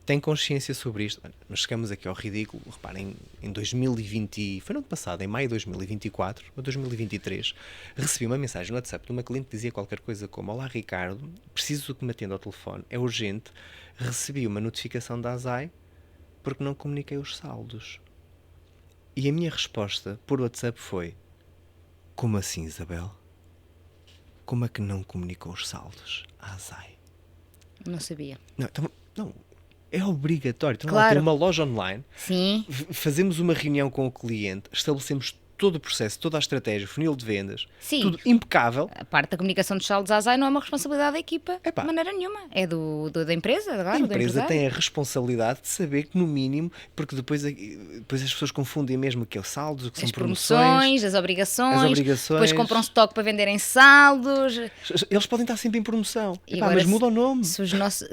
Tem consciência sobre isto? Nós chegamos aqui ao ridículo, reparem, em 2020, foi no ano passado, em maio de 2024 ou 2023, recebi uma mensagem no WhatsApp de uma cliente que dizia qualquer coisa como: olá Ricardo, preciso que me atenda ao telefone, é urgente, recebi uma notificação da ASAI porque não comuniquei os saldos. E a minha resposta por WhatsApp foi: como assim, Isabel? Como é que não comunicou os saldos à ASAI? Não sabia. Não, é obrigatório. Então, Claro. ter uma loja online, Sim. fazemos uma reunião com o cliente, estabelecemos todo o processo, toda a estratégia, o funil de vendas, Sim. tudo impecável. A parte da comunicação dos saldos ASAI não é uma responsabilidade da equipa Epá. de maneira nenhuma. É da empresa, claro, A do empresa empresário. tem a responsabilidade de saber que, no mínimo, porque depois as pessoas confundem mesmo o que é o saldo, o que são As promoções. promoções, as obrigações, obrigações. depois compram stock para vender em saldos. Eles podem estar sempre em promoção. E Epá, agora mas muda o nome. Se os nossos...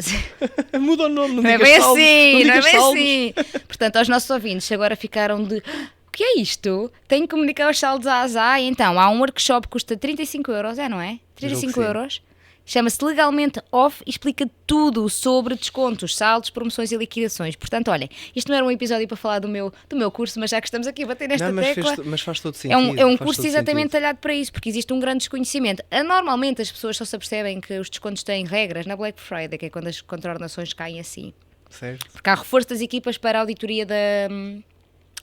Muda o nome, não, Não é digas bem saldos, assim, não é digas bem saldos. assim. Portanto, aos nossos ouvintes agora ficaram de... O que é isto? Tenho que comunicar os saldos à ASAI. Então, há um workshop que custa 35 euros, não é? 35 sim. euros. Chama-se Legalmente Off e explica tudo sobre descontos, saldos, promoções e liquidações. Portanto, olhem, isto não era um episódio para falar do meu curso, mas já que estamos aqui a bater nesta Não, tecla... mas faz todo É sentido. um faz curso todo exatamente sentido. talhado para isso, porque existe um grande desconhecimento. Normalmente as pessoas só se apercebem que os descontos têm regras na Black Friday, que é quando as contraordenações caem assim. Certo. Porque há reforço das equipas para a auditoria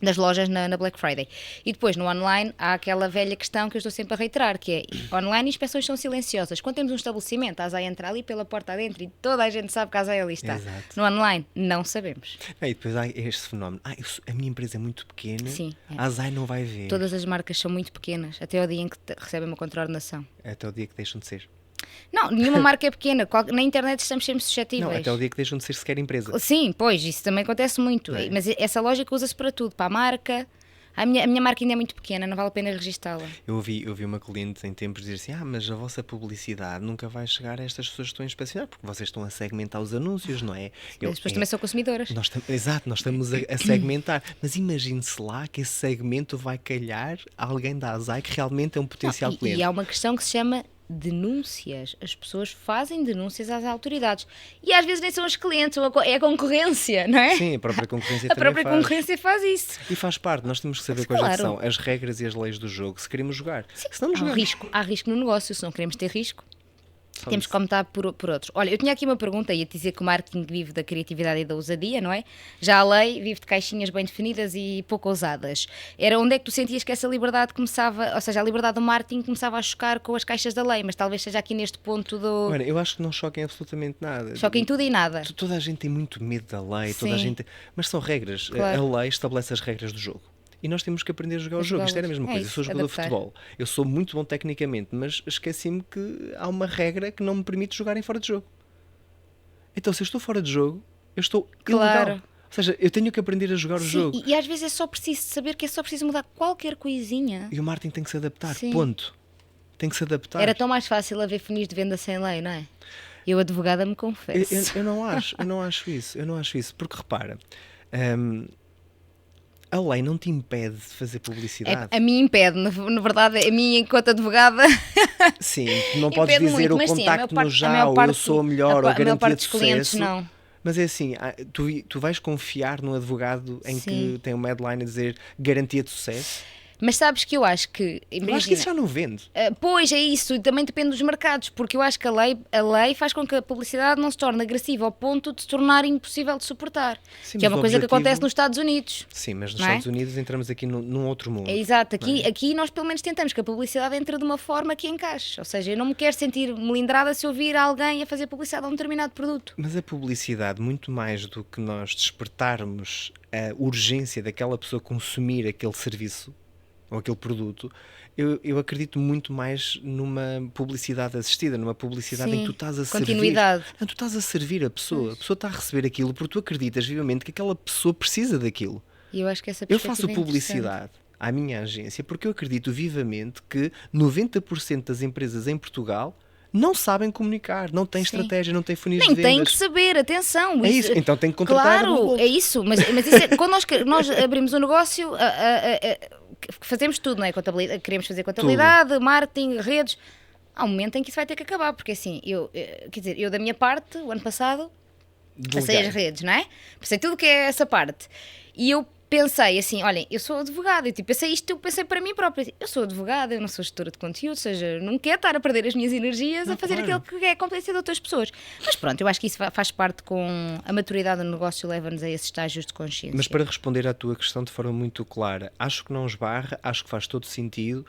das lojas na Black Friday. E depois, no online, há aquela velha questão que eu estou sempre a reiterar, que é, online inspeções são silenciosas. Quando temos um estabelecimento, a ASAI entra ali pela porta adentro e toda a gente sabe que a ASAI ali está. Exato. No online, não sabemos. E depois há este fenómeno. A minha empresa é muito pequena, Sim, é. a ASAI não vai ver. Todas as marcas são muito pequenas, até ao dia em que recebem uma contraordenação. Até o dia que deixam de ser. Não, nenhuma marca é pequena. Na internet estamos sempre suscetíveis. Não, até o dia que deixam de ser sequer empresa. Sim, pois, isso também acontece muito. É. Mas essa lógica usa-se para tudo, para a marca. A minha marca ainda é muito pequena, não vale a pena registá-la. Eu ouvi uma cliente em tempos dizer assim: mas a vossa publicidade nunca vai chegar a estas pessoas que estão a inspecionar, porque vocês estão a segmentar os anúncios, não é? As pessoas também são consumidoras. Exato, nós estamos a segmentar. Mas imagine-se lá que esse segmento vai calhar a alguém da ASAI que realmente é um potencial cliente. E há uma questão que se chama denúncias. As pessoas fazem denúncias às autoridades. E às vezes nem são os clientes, é a concorrência, não é? Sim, a própria concorrência A também própria faz. concorrência faz isso. E faz parte, nós temos que saber Mas quais é que claro. são as regras e as leis do jogo se queremos jogar. Se não Há jogamos. risco no negócio, se não queremos ter risco. só Temos que optar por outros. Olha, eu tinha aqui uma pergunta, ia dizer que o marketing vive da criatividade e da ousadia, não é? Já a lei vive de caixinhas bem definidas e pouco ousadas. Era onde é que tu sentias que essa liberdade começava, ou seja, a liberdade do marketing começava a chocar com as caixas da lei, mas talvez seja aqui neste ponto do... Olha, eu acho que não choquem absolutamente nada. Choca em tudo e nada. Toda a gente tem muito medo da lei, toda a Sim. gente... Mas são regras. Claro. A lei estabelece as regras do jogo. E nós temos que aprender a jogar o jogo. Isto era a mesma É coisa. Eu sou isso, jogador de adaptar. futebol. Eu sou muito bom tecnicamente, mas esqueci-me que há uma regra que não me permite jogar em fora de jogo. Então, se eu estou fora de jogo, eu estou Claro. ilegal. Ou seja, eu tenho que aprender a jogar o Sim, jogo. e às vezes é só preciso saber que é só preciso mudar qualquer coisinha. E o marketing tem que se adaptar. Sim. Ponto. Tem que se adaptar. Era tão mais fácil haver funis de venda sem lei, não é? Eu, advogada, me confesso. Eu não acho isso. Porque repara, a lei não te impede de fazer publicidade. A mim impede, na verdade, a mim enquanto advogada Sim, não podes impede dizer muito, o mas sim, contacto a no já, maior ou eu parte- sou a melhor, ou a maior garantia parte de dos clientes sucesso. não. Mas é assim, tu vais confiar num advogado em Sim. que tem uma headline a dizer garantia de sucesso? Mas sabes que eu acho que, Eu acho que isso imagina, já não vende. pois é isso, e também depende dos mercados, porque eu acho que a lei faz com que a publicidade não se torne agressiva ao ponto de se tornar impossível de suportar. Sim, Que é mas uma o coisa que objetivo- acontece nos Estados Unidos. Sim, mas nos Não é? Estados Unidos entramos aqui num outro mundo. É exato, aqui nós pelo menos tentamos que a publicidade entre de uma forma que encaixe. Ou seja, eu não me quero sentir melindrada se eu vir alguém a fazer publicidade a um determinado produto. Mas a publicidade, muito mais do que nós despertarmos a urgência daquela pessoa consumir aquele serviço ou aquele produto, eu acredito muito mais numa publicidade assistida, numa publicidade em Sim, que tu estás a continuidade. servir. Não, tu estás a servir a pessoa está a receber aquilo porque tu acreditas vivamente que aquela pessoa precisa daquilo. E eu acho que essa Eu perspectiva faço é interessante. publicidade à minha agência porque eu acredito vivamente que 90% das empresas em Portugal não sabem comunicar, não têm Sim. estratégia, não têm funis Nem de tem vendas. que saber, atenção. É isso, então tem que contratar a Claro, Google. é isso. Mas isso é, quando nós abrimos um negócio, fazemos tudo, não é? Queremos fazer contabilidade, marketing, redes. Há um momento em que isso vai ter que acabar, porque assim, quer dizer, eu da minha parte, o ano passado, passei Delegar. as redes, não é? Passei tudo o que é essa parte. E eu pensei assim, olhem, eu sou advogada, eu pensei para mim própria, eu sou advogada, eu não sou gestora de conteúdo, ou seja, não quero estar a perder as minhas energias a fazer claro. aquilo que é a competência de outras pessoas. Mas pronto, eu acho que isso faz parte com a maturidade do negócio, leva-nos a esses estágios de consciência. Mas para responder à tua questão de forma muito clara, acho que não esbarra, acho que faz todo sentido.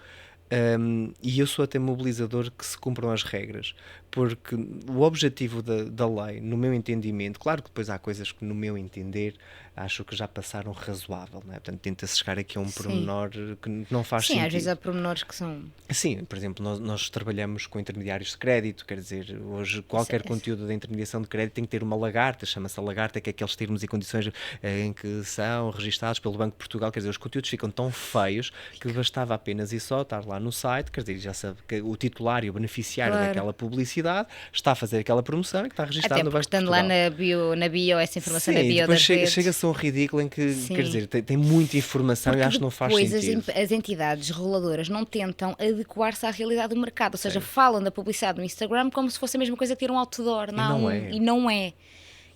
E eu sou até mobilizador que se cumpram as regras, porque o objetivo da lei, no meu entendimento, claro que depois há coisas que no meu entender acho que já passaram razoável, não é? Portanto tenta-se chegar aqui a um Sim. pormenor que não faz Sim, sentido. às vezes há pormenores que são... Sim, por exemplo, nós trabalhamos com intermediários de crédito, quer dizer, hoje qualquer conteúdo da intermediação de crédito tem que ter uma lagarta, chama-se a lagarta, que é aqueles termos e condições em que são registados pelo Banco de Portugal, quer dizer, os conteúdos ficam tão feios que bastava apenas e só estar lá no site, quer dizer, já sabe que o titular e o beneficiário Claro. daquela publicidade está a fazer aquela promoção e que está registado Até no porque Banco de estando lá Portugal. na bio, essa informação Sim, na bio depois das redes... chega-se a um ridículo em que, Sim. quer dizer, tem muita informação e acho que não faz depois sentido. as entidades reguladoras não tentam adequar-se à realidade do mercado, ou seja, falam da publicidade no Instagram como se fosse a mesma coisa que ter um outdoor. não é. E não é.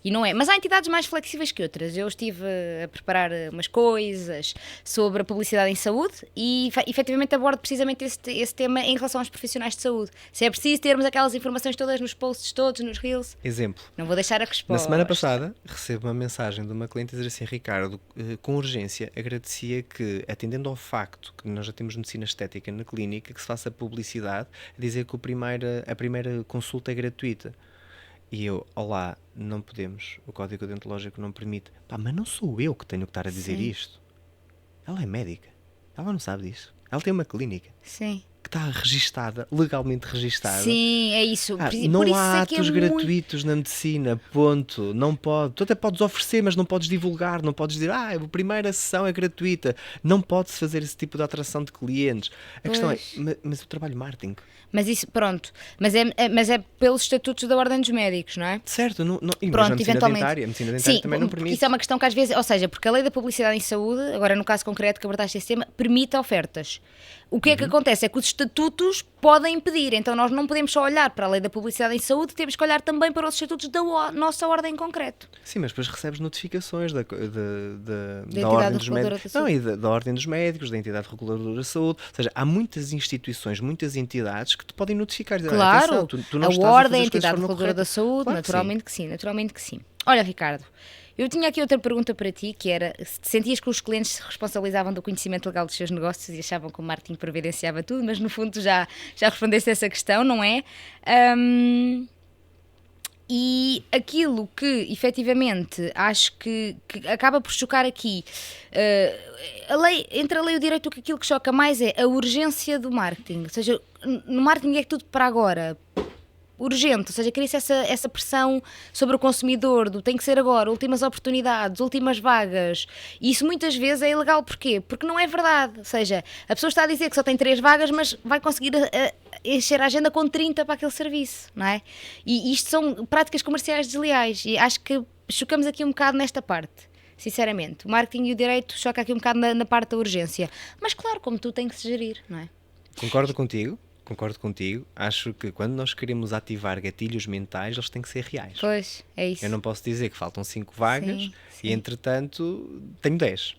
E não é. Mas há entidades mais flexíveis que outras. Eu estive a preparar umas coisas sobre a publicidade em saúde e efetivamente abordo precisamente esse tema em relação aos profissionais de saúde. Se é preciso termos aquelas informações todas nos posts todos, nos reels, Exemplo. não vou deixar a resposta. Na semana passada recebo uma mensagem de uma cliente a dizer assim: Ricardo, com urgência agradecia que, atendendo ao facto que nós já temos medicina estética na clínica, que se faça publicidade a dizer que a primeira consulta é gratuita. E eu, olá, não podemos, o código odontológico não permite. Pá, mas não sou eu que tenho que estar a dizer Sim. isto. Ela é médica, ela não sabe disso. Ela tem uma clínica Sim. que está registada, legalmente registada. Sim, é isso. Não Por isso há é que é atos muito... gratuitos na medicina, ponto. Não pode. Tu até podes oferecer, mas não podes divulgar, não podes dizer, a primeira sessão é gratuita. Não pode-se fazer esse tipo de atração de clientes. A questão é, mas eu trabalho marketing. Mas isso, pronto. Mas é pelos estatutos da Ordem dos Médicos, não é? Certo, e mesmo Pronto, a medicina eventualmente. dentária. A medicina dentária Sim, também não porque permite. isso é uma questão que às vezes, ou seja, porque a lei da publicidade em saúde, agora no caso concreto que abordaste esse tema, permite ofertas. O que é que acontece? É que os estatutos podem impedir, então nós não podemos só olhar para a lei da publicidade em saúde, temos que olhar também para os estatutos da nossa ordem em concreto. Sim, mas depois recebes notificações da entidade ordem dos reguladora médicos. da Não, e da ordem dos médicos, da entidade reguladora da saúde. Ou seja, há muitas instituições, muitas entidades que te podem notificar. Dizer, Claro, atenção, tu não a estás a ordem, fazer a as coisas de entidade forma reguladora da correta. saúde, Claro naturalmente que sim, naturalmente que sim. Olha, Ricardo, eu tinha aqui outra pergunta para ti, que era, se sentias que os clientes se responsabilizavam do conhecimento legal dos seus negócios e achavam que o marketing providenciava tudo, mas no fundo já respondeste a essa questão, não é? E aquilo que, efetivamente, acho que acaba por chocar aqui, entre a lei e o direito, aquilo que choca mais é a urgência do marketing. Ou seja, no marketing é tudo para agora, urgente, ou seja, cria-se essa pressão sobre o consumidor, do tem que ser agora, últimas oportunidades, últimas vagas, e isso muitas vezes é ilegal. Porquê? Porque não é verdade, ou seja, a pessoa está a dizer que só tem 3 vagas, mas vai conseguir encher a agenda com 30 para aquele serviço, não é? E isto são práticas comerciais desleais, e acho que chocamos aqui um bocado nesta parte. Sinceramente, o marketing e o direito choca aqui um bocado na parte da urgência, mas claro, como tu tem que se gerir, não é? Concordo contigo. Acho que quando nós queremos ativar gatilhos mentais, eles têm que ser reais. Pois, é isso. Eu não posso dizer que faltam 5 vagas Sim. e, entretanto, tenho 10.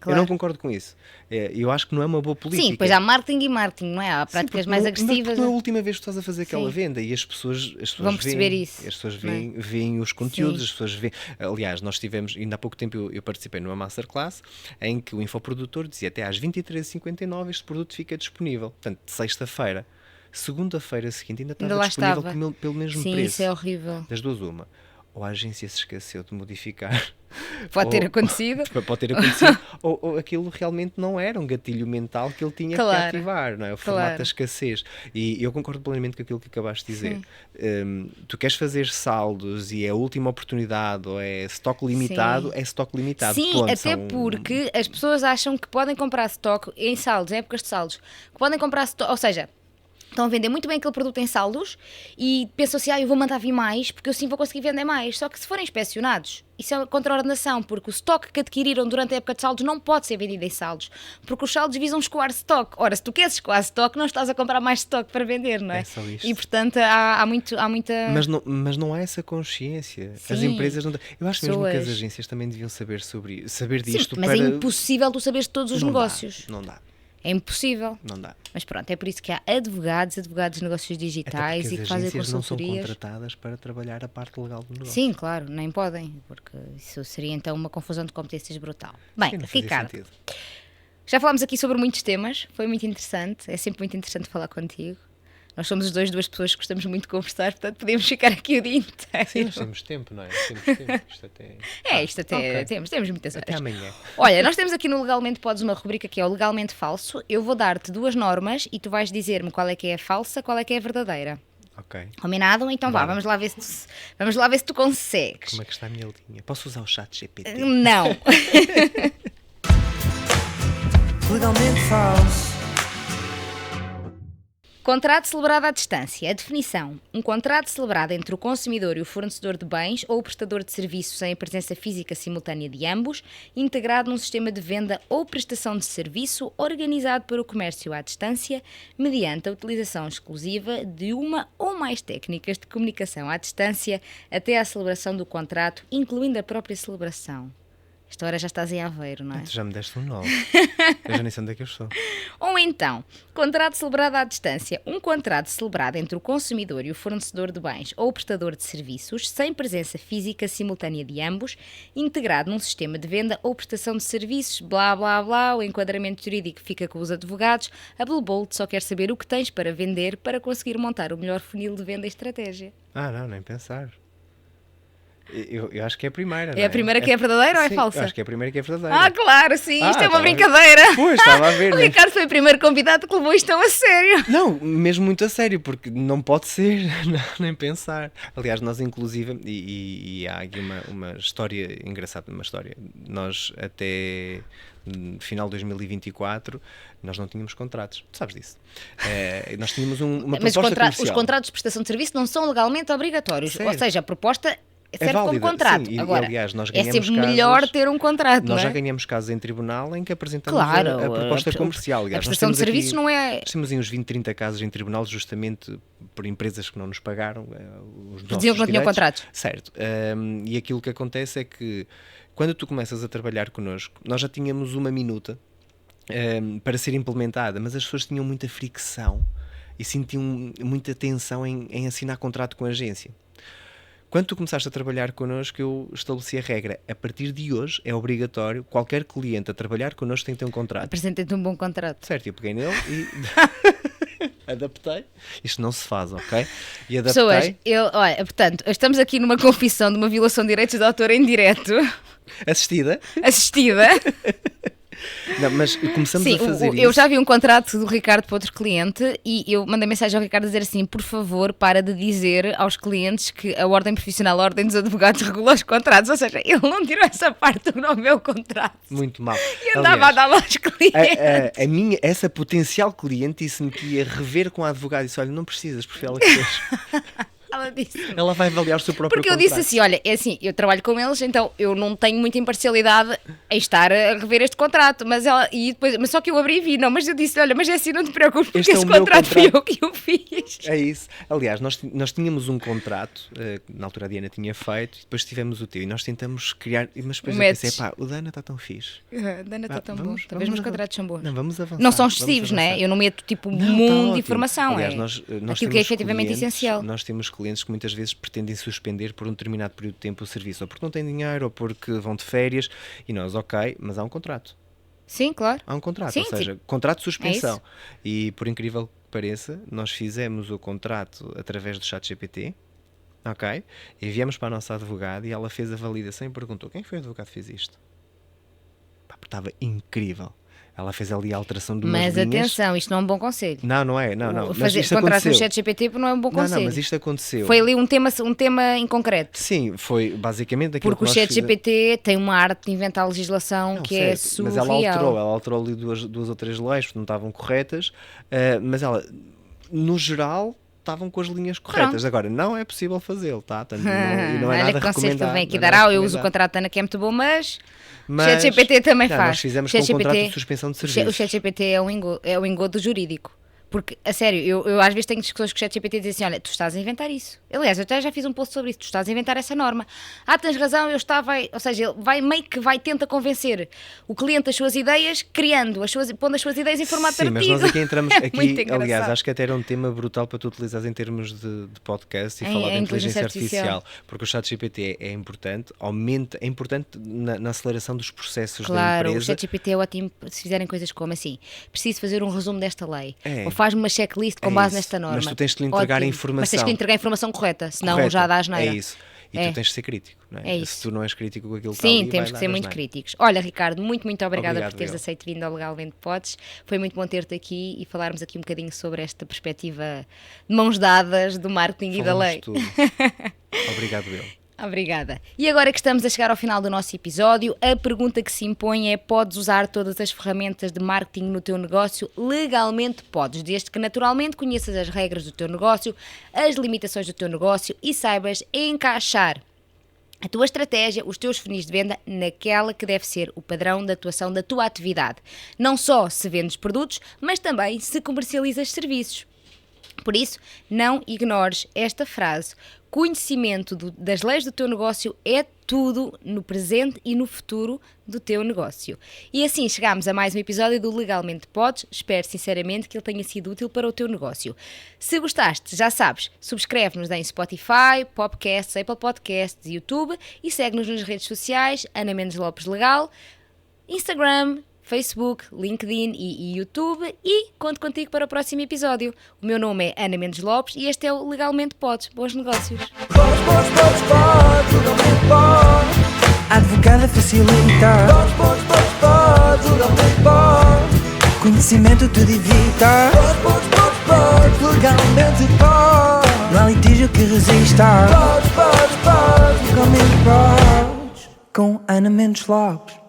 Claro. Eu não concordo com isso. Eu acho que não é uma boa política. Sim, depois há marketing e marketing, não é? Há práticas mais agressivas. Não é a última vez que estás a fazer aquela venda e as pessoas vão perceber veem, isso. As pessoas veem os conteúdos, Sim. as pessoas veem. Aliás, nós tivemos, ainda há pouco tempo eu participei numa masterclass em que o infoprodutor dizia até às 23h59 este produto fica disponível. Portanto, de sexta-feira. Segunda-feira seguinte ainda estava disponível pelo mesmo preço. Sim, isso é horrível. Das duas, uma. Ou a agência se esqueceu de modificar. Pode ter acontecido. Pode ter acontecido. ou aquilo realmente não era um gatilho mental que ele tinha que ativar, não é? O formato da escassez. E eu concordo plenamente com aquilo que acabaste de dizer. Tu queres fazer saldos e é a última oportunidade ou é estoque limitado, é estoque limitado. Sim, ponto. até porque as pessoas acham que podem comprar estoque em saldos, em épocas de saldos, que podem comprar estoque, ou seja, estão a vender muito bem aquele produto em saldos e pensam assim, eu vou mandar vir mais porque eu assim vou conseguir vender mais. Só que se forem inspecionados, isso é contraordenação, porque o estoque que adquiriram durante a época de saldos não pode ser vendido em saldos, porque os saldos visam escoar estoque. Ora, se tu queres escoar estoque, não estás a comprar mais estoque para vender, não é? É só isto. E portanto há muita... Mas não há essa consciência. Sim. As empresas não... Eu acho mesmo que as Pessoas. agências também deviam saber disto. Sim, mas é impossível tu saberes todos os Não negócios. Não dá. É impossível. Não dá. Mas pronto, é por isso que há advogados de negócios digitais e que fazem as agências não são consultorias. contratadas para trabalhar a parte legal do negócio. Sim, claro, nem podem, porque isso seria então uma confusão de competências brutal. Bem, Sim, não fazia Ricardo, sentido. já falámos aqui sobre muitos temas, foi muito interessante, é sempre muito interessante falar contigo. Nós somos os dois duas pessoas que gostamos muito de conversar, portanto podemos ficar aqui o dia inteiro. Sim, nós temos tempo, não é? Temos tempo. Isto até... Isto até ok. temos muitas horas. Até amanhã. Olha, nós temos aqui no Legalmente Podes uma rubrica que é o Legalmente Falso. Eu vou dar-te 2 normas e tu vais dizer-me qual é que é a falsa, qual é que é a verdadeira. Ok. Combinado? Então vá, vamos lá ver se tu consegues. Como é que está a minha linha? Posso usar o chat GPT? Não. Legalmente falso. Contrato celebrado à distância. A definição. Um contrato celebrado entre o consumidor e o fornecedor de bens ou o prestador de serviços em presença física simultânea de ambos, integrado num sistema de venda ou prestação de serviço organizado para o comércio à distância, mediante a utilização exclusiva de uma ou mais técnicas de comunicação à distância até à celebração do contrato, incluindo a própria celebração. Esta hora já estás em Aveiro, não é? Tu já me deste um 9. Eu já nem sei onde é que eu estou. Ou então, contrato celebrado à distância. Um contrato celebrado entre o consumidor e o fornecedor de bens ou o prestador de serviços, sem presença física simultânea de ambos, integrado num sistema de venda ou prestação de serviços, blá blá blá, o enquadramento jurídico fica com os advogados, a Blue Bolt só quer saber o que tens para vender para conseguir montar o melhor funil de venda e estratégia. Não, nem pensar. Eu acho que é a primeira. É a primeira que é verdadeira ou é falsa? Eu acho que é a primeira que é verdadeira. Claro, sim, isto é uma estava a ver. brincadeira. Pois, estava a ver. O né? Ricardo foi o primeiro convidado que levou isto tão a sério. Não, mesmo muito a sério, porque não pode ser, não, nem pensar. Aliás, nós inclusive, e há aqui uma história engraçada, nós até final de 2024, nós não tínhamos contratos, tu sabes disso. Nós tínhamos uma Mas proposta comercial. os contratos de prestação de serviço não são legalmente obrigatórios, Sério? ou seja, a proposta serve como válida, contrato. sim, Agora, aliás, nós é ganhamos sempre melhor ter um contrato, Nós não já é? ganhamos casos em tribunal em que apresentamos Claro, a proposta comercial. Aliás, a prestação de serviços não é... Nós temos aí uns 20, 30 casos em tribunal justamente por empresas que não nos pagaram os nossos Diziam que não tinham direitos. contratos. Certo. E aquilo que acontece é que quando tu começas a trabalhar connosco, nós já tínhamos uma minuta para ser implementada, mas as pessoas tinham muita fricção e sentiam muita tensão em assinar contrato com a agência. Quando tu começaste a trabalhar connosco, eu estabeleci a regra. A partir de hoje é obrigatório, qualquer cliente a trabalhar connosco tem que ter um contrato. Apresentei-te um bom contrato. Certo, eu peguei nele e adaptei. Isto não se faz, ok? E adaptei. Pessoas, olha, portanto, estamos aqui numa confissão de uma violação de direitos de autor em direto, Assistida. assistida. Não, mas começamos Sim, a fazer isso. eu já vi um contrato do Ricardo para outro cliente e eu mandei mensagem ao Ricardo a dizer assim: por favor, para de dizer aos clientes que a ordem profissional, a ordem dos advogados regula os contratos. Ou seja, ele não tirou essa parte do meu contrato. Muito mal. E andava a dar lá aos clientes. Essa potencial cliente disse-me que ia rever com a advogada e disse: olha, não precisas, porque foi ela que fez. Ela disse. Ela vai avaliar o seu próprio Porque eu contrato. disse assim, olha, é assim, eu trabalho com eles, então eu não tenho muita imparcialidade em estar a rever este contrato, mas só que eu abri e vi, não, mas eu disse, olha, mas é assim, não te preocupes, porque Este é esse o meu contrato fui contrato. eu que o fiz. É isso. Aliás, nós tínhamos um contrato, na altura a Diana tinha feito, e depois tivemos o teu, e nós tentamos criar, mas depois eu pensei, pá, o Dana está tão fixe. Dana está tão bom, vamos talvez meus avançar. contratos são bons. Não, vamos avançar. Não são vamos excessivos, não é? avançar. Eu não meto tipo um Não, tá mundo ótimo. de informação, Aliás, é nós aquilo que é temos efetivamente clientes- essencial. Nós temos clientes que muitas vezes pretendem suspender por um determinado período de tempo o serviço, ou porque não têm dinheiro, ou porque vão de férias, e nós, ok, mas há um contrato. Sim, claro. Há um contrato, Sim, ou seja, sim. contrato de suspensão. É isso. E por incrível que pareça, nós fizemos o contrato através do ChatGPT, ok? Enviamos para a nossa advogada e ela fez a validação e perguntou: quem foi o advogado que fez isto? Pá, porque estava incrível. Ela fez ali a alteração de umas Mas linhas. atenção, isto não é um bom conselho. Não é, não. Mas Fazer isto contratos no aconteceu. ChatGPT não é um bom conselho. Não, mas isto aconteceu. Foi ali um tema em concreto. Sim, foi basicamente aquilo Porque o que nós ChatGPT tem uma arte de inventar legislação Não, que é certo, mas surreal. ela alterou ali duas ou três leis que não estavam corretas, mas ela, no geral, estavam com as linhas corretas. Pronto. Agora, não é possível fazê-lo, tá? E não é Olha nada que conselho que ele recomendado. vem aqui não é dar. nada Eu uso o recomendado. contrato da Ana que é muito bom, mas o Mas- ChatGPT também não, faz. Nós fizemos O com um ChatGPT contrato de suspensão de O serviços. ChatGPT é um engodo jurídico. Porque, a sério, eu às vezes tenho discussões com o ChatGPT e dizem assim, olha, tu estás a inventar isso. Aliás, eu até já fiz um post sobre isso, tu estás a inventar essa norma. Tens razão, ou seja, ele tenta convencer o cliente das suas ideias, pondo as suas ideias em formato Sim, de mas artigo. nós aqui entramos, É muito engraçado. aliás, acho que até era um tema brutal para tu utilizares em termos de podcast e Em falar da inteligência inteligência artificial. artificial, porque o ChatGPT é importante, é importante na aceleração dos processos da Claro, o empresa. ChatGPT é ótimo se fizerem coisas como assim, preciso fazer um resumo desta lei, É. ou faz-me uma checklist com É base isso. nesta norma. Mas tu tens de lhe entregar a Ótimo. informação. Mas tens que lhe entregar a informação correta, senão Correta, já dá asneira. É isso. E É. tu tens de ser crítico, não é? É isso. Se tu não és crítico com aquilo que está Sim, ali, temos vai que ser dar muito asneira. críticos. Olha, Ricardo, muito obrigada Obrigado, por teres eu. aceito vindo ao Legalmente Podes. Foi muito bom ter-te aqui e falarmos aqui um bocadinho sobre esta perspectiva de mãos dadas do marketing e da Falamos lei. tudo. Obrigado, eu. Obrigada. E agora que estamos a chegar ao final do nosso episódio, a pergunta que se impõe é: podes usar todas as ferramentas de marketing no teu negócio? Legalmente podes, desde que naturalmente conheças as regras do teu negócio, as limitações do teu negócio e saibas encaixar a tua estratégia, os teus funis de venda naquela que deve ser o padrão de atuação da tua atividade. Não só se vendes produtos, mas também se comercializas serviços. Por isso, não ignores esta frase. Conhecimento das leis do teu negócio é tudo no presente e no futuro do teu negócio. E assim chegamos a mais um episódio do Legalmente Podes. Espero sinceramente que ele tenha sido útil para o teu negócio. Se gostaste, já sabes, subscreve-nos em Spotify, Podcasts, Apple Podcasts, YouTube e segue-nos nas redes sociais, Ana Mendes Lopes Legal, Instagram, Facebook, LinkedIn e YouTube e conto contigo para o próximo episódio. O meu nome é Ana Mendes Lopes e este é o Legalmente Podes. Bons negócios! Podes, legalmente podes. Advogada facilita. Podes, legalmente podes. Conhecimento tudo evita. Podes, legalmente podes. Não há litígio que resista. Podes, legalmente podes. Com Ana Mendes Lopes.